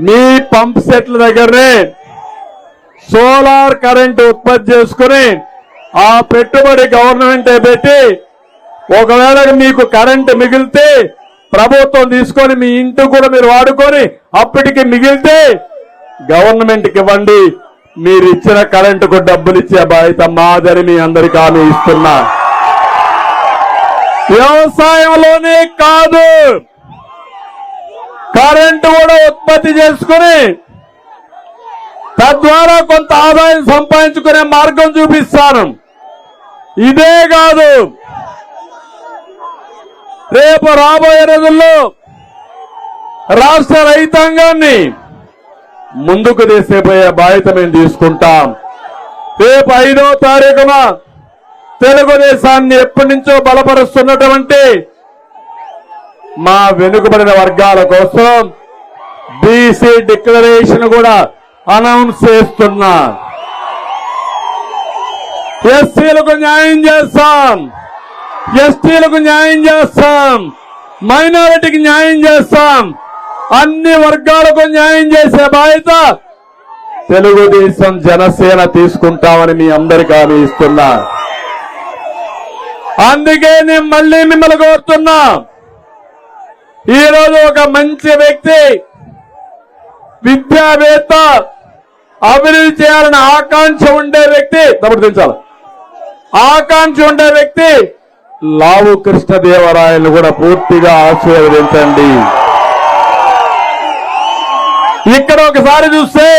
మీ పంప్ సెట్ల దగ్గరనే సోలార్ కరెంట్ ఉత్పత్తి చేసుకుని ఆ పెట్టుబడి గవర్నమెంటే పెట్టి ఒకవేళ మీకు కరెంట్ మిగిలితే ప్రభుత్వం తీసుకొని మీ ఇంటికి కూడా మీరు వాడుకొని అప్పటికి మిగిలితే గవర్నమెంట్కి ఇవ్వండి. మీరు ఇచ్చిన కరెంటుకు డబ్బులు ఇచ్చే బాధ్యత మాదని మీ అందరికీ హామీ ఇస్తున్నా. వ్యవసాయంలోనే కాదు, కరెంటు కూడా ఉత్పత్తి చేసుకుని తద్వారా కొంత ఆదాయం సంపాదించుకునే మార్గం చూపిస్తాను. ఇదే కాదు, రేపు రాబోయే రోజుల్లో రాష్ట్ర రైతాంగాన్ని ముందుకు తీసుకుపోయే బాధ్యత మేము తీసుకుంటాం. రేపు 5వ తారీఖున తెలుగుదేశాన్ని ఎప్పటి నుంచో బలపరుస్తున్నటువంటి మా వెనుకబడిన వర్గాల కోసం బీసీ డిక్లరేషన్ కూడా అనౌన్స్ చేస్తున్నా. ఎస్సీలకు న్యాయం చేస్తాం, ఎస్టీలకు న్యాయం చేస్తాం, మైనారిటీకి న్యాయం చేస్తాం, అన్ని వర్గాలకు న్యాయం చేసే బాధ్యత తెలుగుదేశం జనసేన తీసుకుంటామని మీ అందరికీ హామీ ఇస్తున్నా. అందుకే నేను మళ్ళీ మిమ్మల్ని కోరుతున్నా, ఈరోజు ఒక మంచి వ్యక్తి, విద్యావేత్త, అభివృద్ధి చేయాలని ఆకాంక్ష ఉండే వ్యక్తి, ఆకాంక్ష ఉండే వ్యక్తి లావు కృష్ణదేవరాయలను కూడా పూర్తిగా ఆశీర్వదించండి. ఇక్కడ ఒకసారి చూస్తే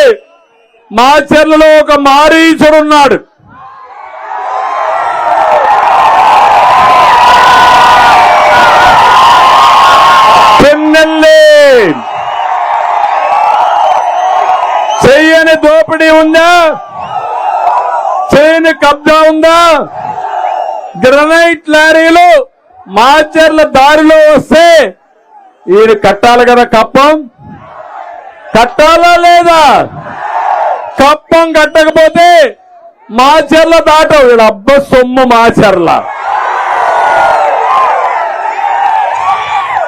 మాచర్లలో ఒక మారీచుడున్నాడు. పిన్నెల్లి చెయ్యని దోపిడీ ఉందా? చేయని కబ్జా ఉందా? గ్రనైట్ లారీలు మాచర్ల దారిలో వస్తే ఈయన కట్టాలి కదా, కప్పం కట్టాలా లేదా? కప్పం కట్టకపోతే మాచర్ల దాటవు. వీళ్ళ అబ్బ సొమ్ము మాచర్ల.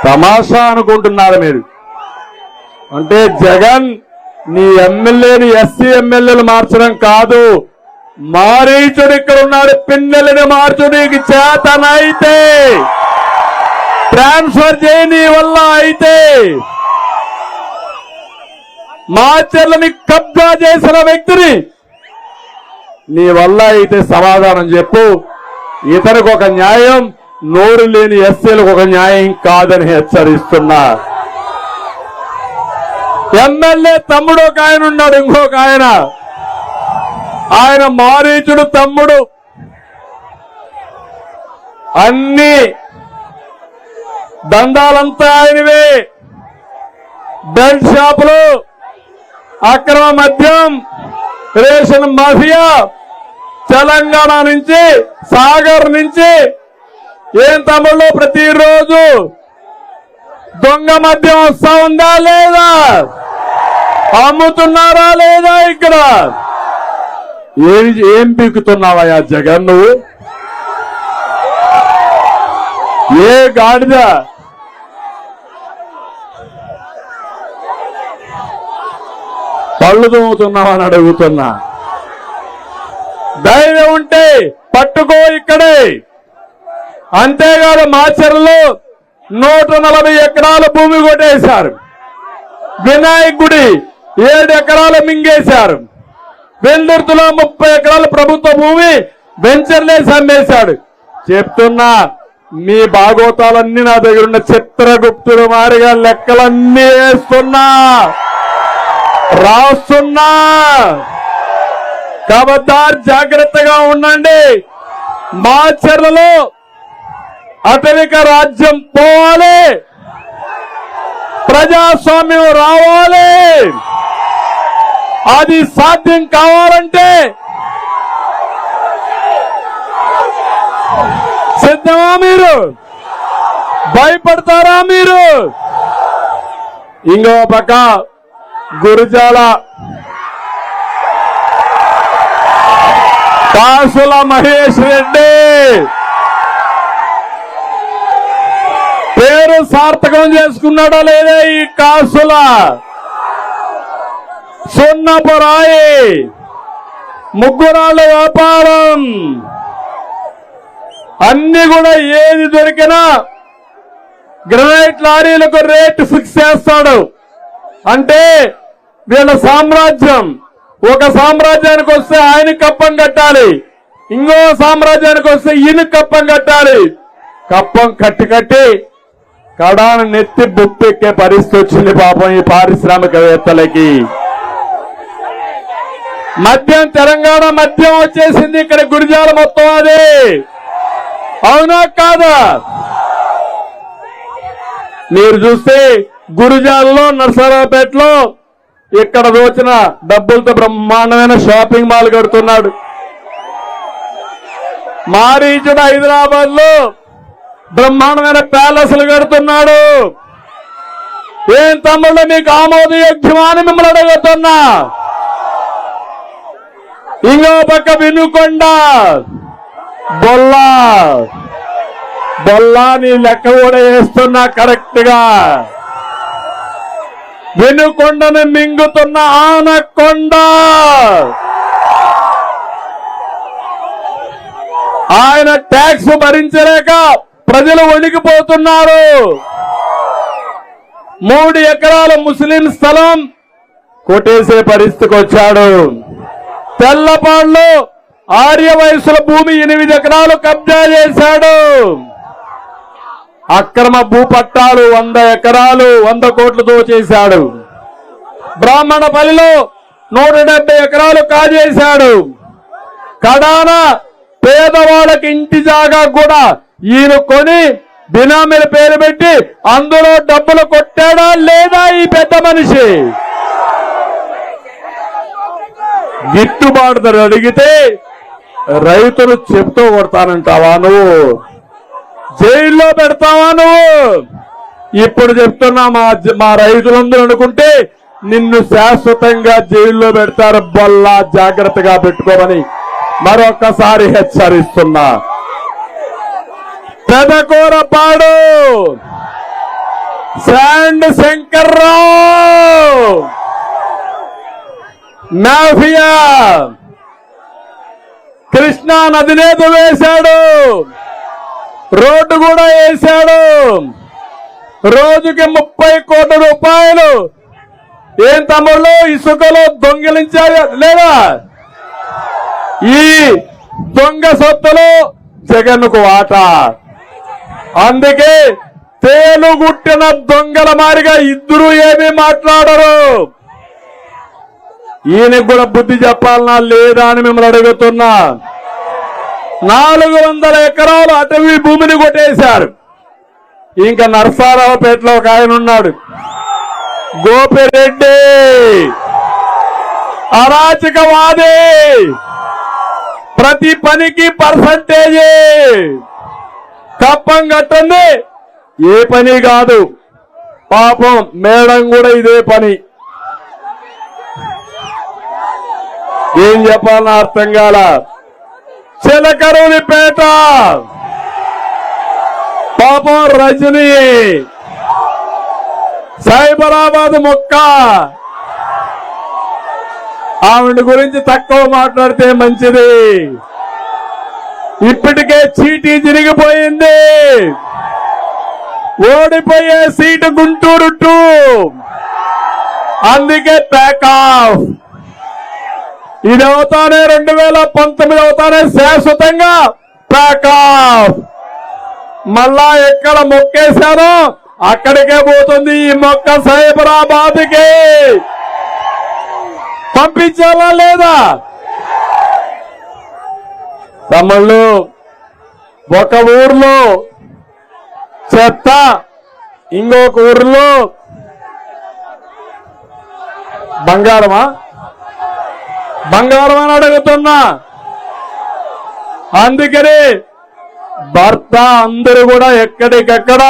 తమాషా అనుకుంటున్నారు మీరు. అంటే జగన్ నీ ఎమ్మెల్యేని ఎస్సీ ఎమ్మెల్యేలు మార్చడం కాదు, మారీచుడు ఇక్కడ ఉన్నాడు. పిన్నెలని మార్చు, నీకు చేతనైతే ట్రాన్స్ఫర్ చేయి, నీ వల్ల అయితే. మాచర్లని కబ్జా చేసిన వ్యక్తిని నీ వల్ల అయితే సమాధానం చెప్పు. ఇతనికి ఒక న్యాయం, నోరు లేని ఎస్సీలకు ఒక న్యాయం కాదని హెచ్చరిస్తున్నా. ఎమ్మెల్యే తమ్ముడు ఒక ఆయన ఉన్నాడు, ఇంకొక ఆయన మారీచుడు తమ్ముడు. అన్ని దందాలంతా ఆయనవే. బెల్ట్ షాపులు, అక్రమ మద్యం, రేషన్ మాఫియా, తెలంగాణ నుంచి, సాగర్ నుంచి. ఏం తమ్ముళ్ళు ప్రతిరోజు దొంగ మద్యం వస్తా ఉందా లేదా? అమ్ముతున్నారా లేదా? ఇక్కడ ఏం పీకుతున్నావయ్యా జగన్ నువ్వు? ఏ గాడిద పళ్ళు తోముతున్నావని అడుగుతున్నా. ధైర్యం ఉంటే పట్టుకో ఇక్కడే. అంతేకాదు మాచర్లో 140 ఎకరాల భూమి కొట్టేశారు. వినాయక్ గుడి 7 ఎకరాలు మింగేశారు. వెల్దుర్తిలో 30 ఎకరాల ప్రభుత్వ భూమి వెంచర్లేసి అమ్మేశాడు. చెప్తున్నా మీ భాగోతాలన్నీ నా దగ్గర ఉన్న చిత్రగుప్తుడు మారిగా లెక్కలన్నీ వేస్తున్నా, రాస్తున్నా. ఖబర్దార్ జాగ్రత్తగా ఉండండి. మాచర్లలో అటవిక రాజ్యం పోవాలి, ప్రజాస్వామ్యం రావాలి. అది సాధ్యం కావాలంటే సిద్ధమా మీరు? భయపడతారా మీరు? ఇంకో పక్క గురుజాల కాసుల మహేష్ రెడ్డి పేరు సార్థకం చేసుకున్నాడా లేదా? ఈ కాసుల సున్నపు రాయి, ముగ్గురాళ్ళ వ్యాపారం, అన్ని కూడా ఏది దొరికినా గ్రనైట్ లారీలకు రేటు ఫిక్స్ చేస్తాడు. అంటే వీళ్ళ సామ్రాజ్యం. ఒక సామ్రాజ్యానికి వస్తే ఆయన కప్పం కట్టాలి, ఇంకో సామ్రాజ్యానికి వస్తే ఈయన కప్పం కట్టాలి. కప్పం కట్టి కట్టి కడాను నెత్తి బొప్పెక్కే పరిస్థితి వచ్చింది పాపం ఈ పారిశ్రామికవేత్తలకి. మద్యం, తెలంగాణ మద్యం వచ్చేసింది ఇక్కడ గురిజాల మొత్తం. అదే అవునా కాదా? మీరు చూస్తే గురిజాలలో, నర్సరావుపేటలో ఇక్కడ దోచిన డబ్బులతో బ్రహ్మాండమైన షాపింగ్ మాల్ కడుతున్నాడు. మారీచుడు హైదరాబాద్ లో బ్రహ్మాండమైన ప్యాలెస్లు కడుతున్నాడు. ఏం తమ్ముళ్ళు మీకు ఆమోదయోగ్యమా అని మిమ్మల్ని అడుగుతున్నా. ఇంకో పక్క వినుకొండ బొల్లా నీ లెక్క కూడా వేస్తున్నా కరెక్ట్ గా. వినుకొండను మింగుతున్న ఆనకొండ. ఆయన ట్యాక్స్ భరించలేక ప్రజలు వణికిపోతున్నారు. 3 ఎకరాల ముస్లిం స్థలం కొట్టేసే పరిస్థితికి వచ్చాడు. తెల్లపాడులో ఆర్య వయసుల భూమి 8 ఎకరాలు కబ్జా చేశాడు. అక్రమ భూపట్టాలు 100 ఎకరాలు 100 కోట్లతో చేశాడు. బ్రాహ్మణపల్లిలో 170 ఎకరాలు కాజేశాడు. కడాన పేదవాళ్ళకి ఇంటి జాగా కూడా ఈయన కొని బినామీల పేరు పెట్టి అందులో డబ్బులు కొట్టాడా లేదా ఈ పెద్ద మనిషి? గిట్టుబాటు ధర అడిగితే రైతులు చెప్తూ కొడతానంటావా నువ్వు? జైల్లో పెడతావా నువ్వు? ఇప్పుడు చెప్తున్నా మా రైతులందరూ అనుకుంటే నిన్ను శాశ్వతంగా జైల్లో పెడతారు. బొల్లా జాగ్రత్తగా పెట్టుకోమని మరొకసారి హెచ్చరిస్తున్నా. పెదకూరపాడు శాండ్ శంకర్రావు మాఫియా కృష్ణా నదినే వేశాడు, రోడ్డు కూడా వేశాడు. రోజుకి 30 కోట్ల రూపాయలు ఏం తమ్ముళ్ళు ఇసుకలో దొంగిలించారు లేదా? ఈ దొంగ సొత్తులో జగన్కు వాటా. అందుకే తేలుగుట్టిన దొంగల మారిగా ఇద్దరు ఏమీ మాట్లాడరు. ఈయనకు కూడా బుద్ధి చెప్పాలనా లేదా అని మిమ్మల్ని అడుగుతున్నా. 400 ఎకరాలు అటవీ భూమిని కొట్టేశారు. ఇంకా నర్సారావుపేటలో ఒక ఆయన ఉన్నాడు, గోపిరెడ్డి, అరాచకవాది. ప్రతి పనికి పర్సంటేజీ. కప్పం కట్టండి ఏ పని కాదు. పాపం మేడం కూడా ఇదే పని. ఏం చెప్పాలన్నా అర్థం కాల. చిలకరునిపేట పాపం రజని, సైబరాబాద్ మొక్క, ఆవిడ గురించి తక్కువ మాట్లాడితే మంచిది. ఇప్పటికే చీటీ తిరిగిపోయింది. ఓడిపోయే సీటు గుంటూరు 2, అందుకే ప్యాక్ ఆఫ్. ఇది అవుతానే 2019 అవుతానే శాశ్వతంగా ప్యాక్ ఆఫ్. మళ్ళా ఎక్కడ మొక్కేశారో అక్కడికే పోతుంది ఈ మొక్క. సైబరాబాద్కి పంపించాలా లేదా? తమ్ముళ్ళు, ఒక ఊర్లో చెత్త, ఇంకొక ఊర్లో బంగారమా అని అడుగుతున్నా. అందుకని భర్త అందరూ కూడా ఎక్కడికెక్కడ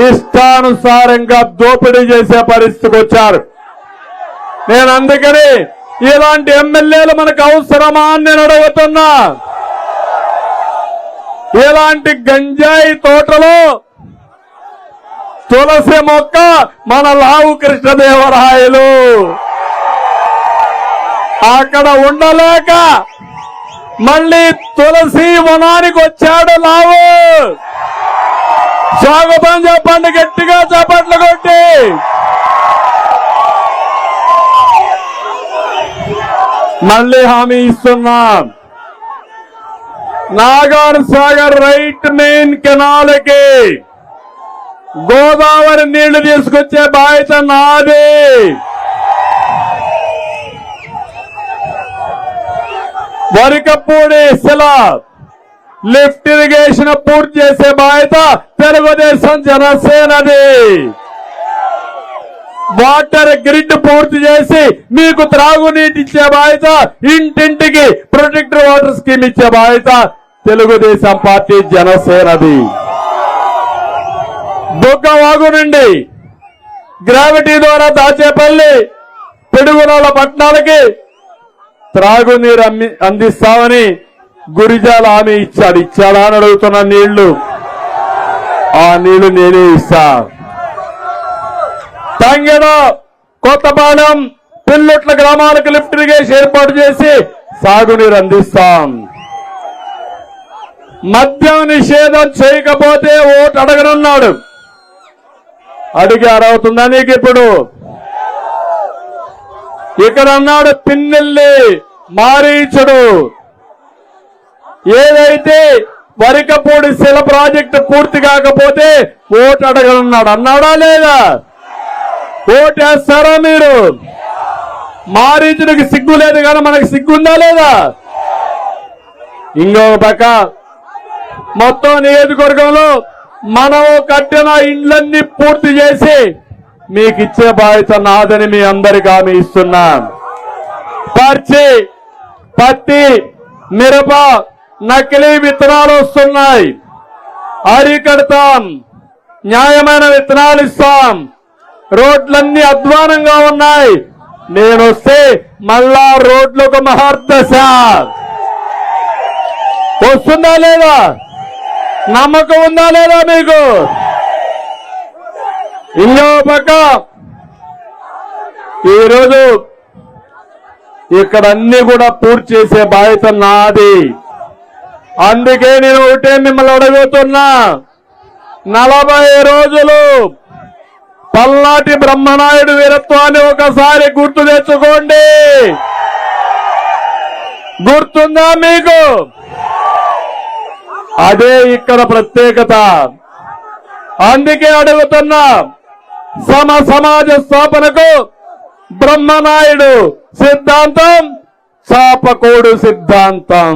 ఇష్టానుసారంగా దోపిడీ చేసే పరిస్థితికి వచ్చారు. నేను అందుకని ఇలాంటి ఎమ్మెల్యేలు మనకు అవసరమా అని నేను అడుగుతున్నా. ఇలాంటి గంజాయి తోటలో తులసి మొక్క మన లావు కృష్ణదేవరాయలు అక్కడ ఉండలేక మళ్ళీ తులసి వనానికి వచ్చాడు లావు. స్వాగతం చెప్పండి, గట్టిగా చప్పట్లు కొట్టి. మళ్ళీ హామీ ఇస్తున్నాం, నాగార్ సాగర్ రైట్ మెయిన్ కెనాల్కి గోదావరి నీళ్లు తీసుకొచ్చే బాధ్యత నాది. వరికపూడి శిలా లిఫ్ట్ ఇరిగేషన్ పూర్తి చేసే బాధ్యత తెలుగుదేశం జనసేనది. వాటర్ గ్రిడ్ పూర్తి చేసి మీకు త్రాగునీటి ఇచ్చే బాధ్యత, ఇంటింటికి ప్రొటెక్టర్ వాటర్ స్కీమ్ ఇచ్చే బాధ్యత తెలుగుదేశం పార్టీ జనసేనది. బొగ్గవాగు నుండి గ్రావిటీ ద్వారా దాచేపల్లి పిడుగురాల పట్టణాలకి త్రాగునీరు అందిస్తామని గురిజాల హామీ ఇచ్చాడు. ఇచ్చాడా అని అడుగుతున్న నీళ్లు, ఆ నీళ్లు నేనే ఇస్తా. తంగెడ, కొత్తపాలెం, పిల్లొట్ల గ్రామాలకు లిఫ్ట్ ఇరిగేషన్ ఏర్పాటు చేసి సాగునీరు అందిస్తాం. మద్యం నిషేధం చేయకపోతే ఓటు అడగనున్నాడు. అడిగి అడవుతుందా నీకు? ఇప్పుడు ఇక్కడ అన్నాడు పిన్నెల్లి మారీచుడు, ఏదైతే వరికపూడి శిల ప్రాజెక్టు పూర్తి కాకపోతే ఓటు అడగనున్నాడు. అన్నాడా లేదా? ఓటేస్తారా మీరు? మారీచుడికి సిగ్గు లేదు కానీ మనకి సిగ్గుందా లేదా? ఇంకో పక్క మొత్తం నియోజకవర్గంలో మనం కట్టిన ఇండ్లన్నీ పూర్తి చేసి మీకు ఇచ్చే బాధ్యత నాదని మీ అందరికీ హామీ ఇస్తున్నా. పత్తి, మిరప, నకిలీ విత్తనాలు వస్తున్నాయి, అరికడతాం. న్యాయమైన విత్తనాలు ఇస్తాం. రోడ్లన్నీ అధ్వానంగా ఉన్నాయి. నేను వస్తే మళ్ళా రోడ్లకు మహర్దశ వస్తుందా లేదా? నమ్మకం ఉందా లేదా మీకు? ఇంకో పక్క ఈరోజు ఇక్కడ అన్ని కూడా పూర్తి చేసే బాధ్యత నాది. అందుకే నేను ఒకటే మిమ్మల్ని అడుగుతున్నా, 40 రోజులు పల్నాటి బ్రహ్మనాయుడు వీరత్వాన్ని ఒకసారి గుర్తు తెచ్చుకోండి. గుర్తుందా మీకు? అదే ఇక్కడ ప్రత్యేకత. అందుకే అడుగుతున్నా, సమాజ స్థాపనకు బ్రహ్మనాయుడు సిద్ధాంతం, చాపకోడు సిద్ధాంతం.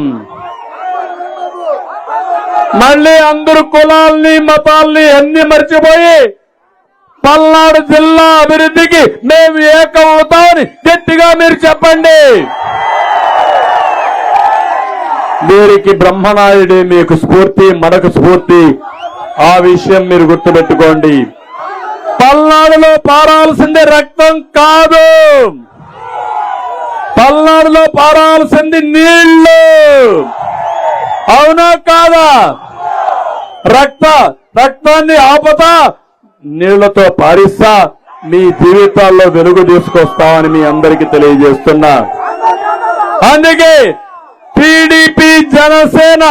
మళ్ళీ అందరు కులాల్ని మతాల్ని అన్ని మర్చిపోయి పల్నాడు జిల్లా అభివృద్ధికి మేము ఏకం అవుతామని గట్టిగా మీరు చెప్పండి. వీరికి బ్రహ్మనాయుడే మీకు స్ఫూర్తి, మనకు స్ఫూర్తి. ఆ విషయం మీరు గుర్తుపెట్టుకోండి. పల్నాడులో పారాల్సింది రక్తం కాదు, పల్నాడులో పారాల్సింది నీళ్లు. అవునా కాదా? రక్తాన్ని ఆపతా నీళ్లతో పారిస్తా మీ జీవితాల్లో వెలుగు తీసుకొస్తామని మీ అందరికీ తెలియజేస్తున్నా. అందుకే టీడీపీ జనసేన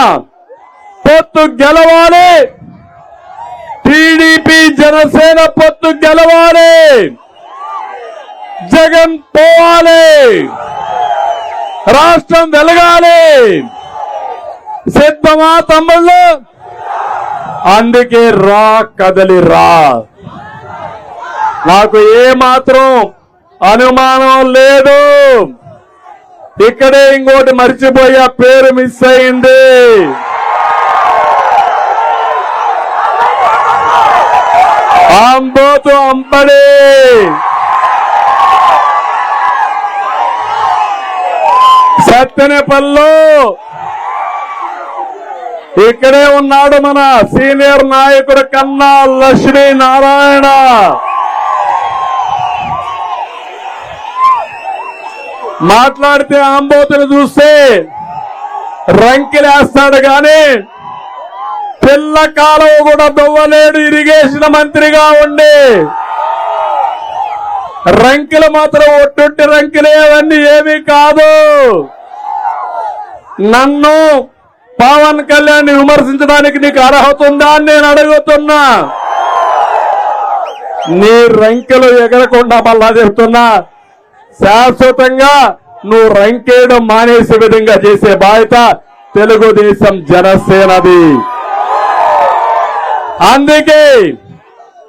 పొత్తు గెలవాలి, టీడీపీ జనసేన పొత్తు గెలవాలి, జగన్ పోవాలి, రాష్ట్రం వెలగాలి. సిద్ధమా తమ్ముళ్ళు? అందుకే రా కదలి రా. నాకు ఏ మాత్రం అనుమానం లేదు. ఇక్కడే ఇంకోటి మర్చిపోయా, పేరు మిస్ అయింది. ఆంబోతు అంబడి. సత్తెనపల్లిలో ఇక్కడే ఉన్నాడు మన సీనియర్ నాయకుడు కన్నా లక్ష్మీనారాయణ. మాట్లాడితే ఆంబోతుని చూస్తే రంకిలేస్తాడు గాని పిల్ల కాలువ కూడా దొవ్వలేడు. ఇరిగేషన్ మంత్రిగా ఉండి రంకిలు మాత్రం ఒట్టుంటి రంకిలే, అవన్నీ ఏమీ కాదు. నన్ను పవన్ కళ్యాణ్ విమర్శించడానికి నీకు అర్హత ఉందా అని నేను అడుగుతున్నా. నీ రంకెలు ఎగరకుండా మళ్ళా చెప్తున్నా, శాశ్వతంగా నువ్వు రంకేయడం మానేసే విధంగా చేసే బాధ్యత తెలుగుదేశం జనసేనది. అందుకే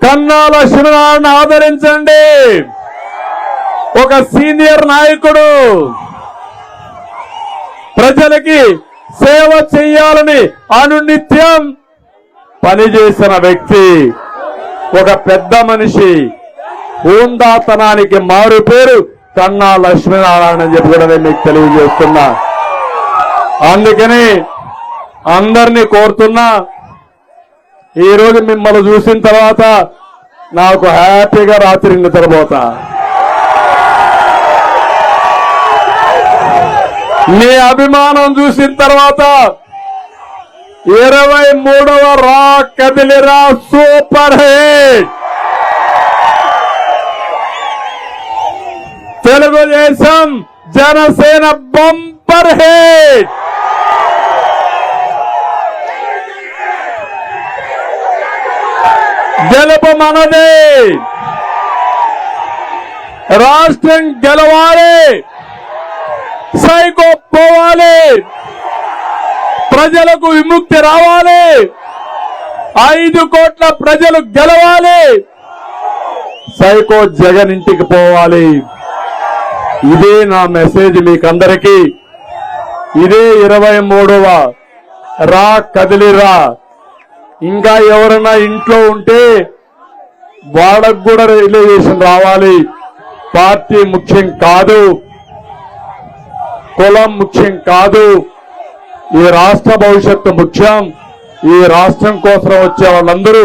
కన్నా లక్ష్మీనారాయణ ఆదరించండి. ఒక సీనియర్ నాయకుడు, ప్రజలకి సేవ చేయాలని అనునిత్యం పనిచేసిన వ్యక్తి, ఒక పెద్ద మనిషి, హుందాతనానికి మారు పేరు కన్నా లక్ష్మీనారాయణ అని చెప్పి కూడా నేను మీకు తెలియజేస్తున్నా. అందుకని అందరినీ కోరుతున్నా, ఈరోజు మిమ్మల్ని చూసిన తర్వాత నాకు హ్యాపీగా రాత్రి నిద్రపోతా. మీ అభిమానం చూసిన తర్వాత 23వ రా కదిలిరా super hit Telugu Desam Janasena bumper hit. గెలుపు మనది, రాష్ట్రం గెలవాలి, సైకో పోవాలి, ప్రజలకు విముక్తి రావాలి, 5 కోట్ల ప్రజలు గెలవాలి, సైకో జగన్ ఇంటికి పోవాలి. ఇదే నా మెసేజ్ మీకందరికీ. ఇదే 23వ రా కదిలిరా. ఇంకా ఎవరైనా ఇంట్లో ఉంటే వాళ్ళకు కూడా రిలీజేషన్ రావాలి. పార్టీ ముఖ్యం కాదు, కులం ముఖ్యం కాదు, ఈ రాష్ట్ర భవిష్యత్తు ముఖ్యం. ఈ రాష్ట్రం కోసం వచ్చే వాళ్ళందరూ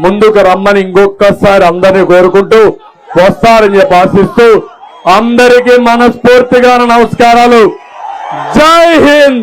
ముందుకు రమ్మని ఇంకొకసారి అందరినీ కోరుకుంటూ వస్తారని చెప్పి ఆశిస్తూ అందరికీ మనస్ఫూర్తిగా నమస్కారాలు. జై హింద్.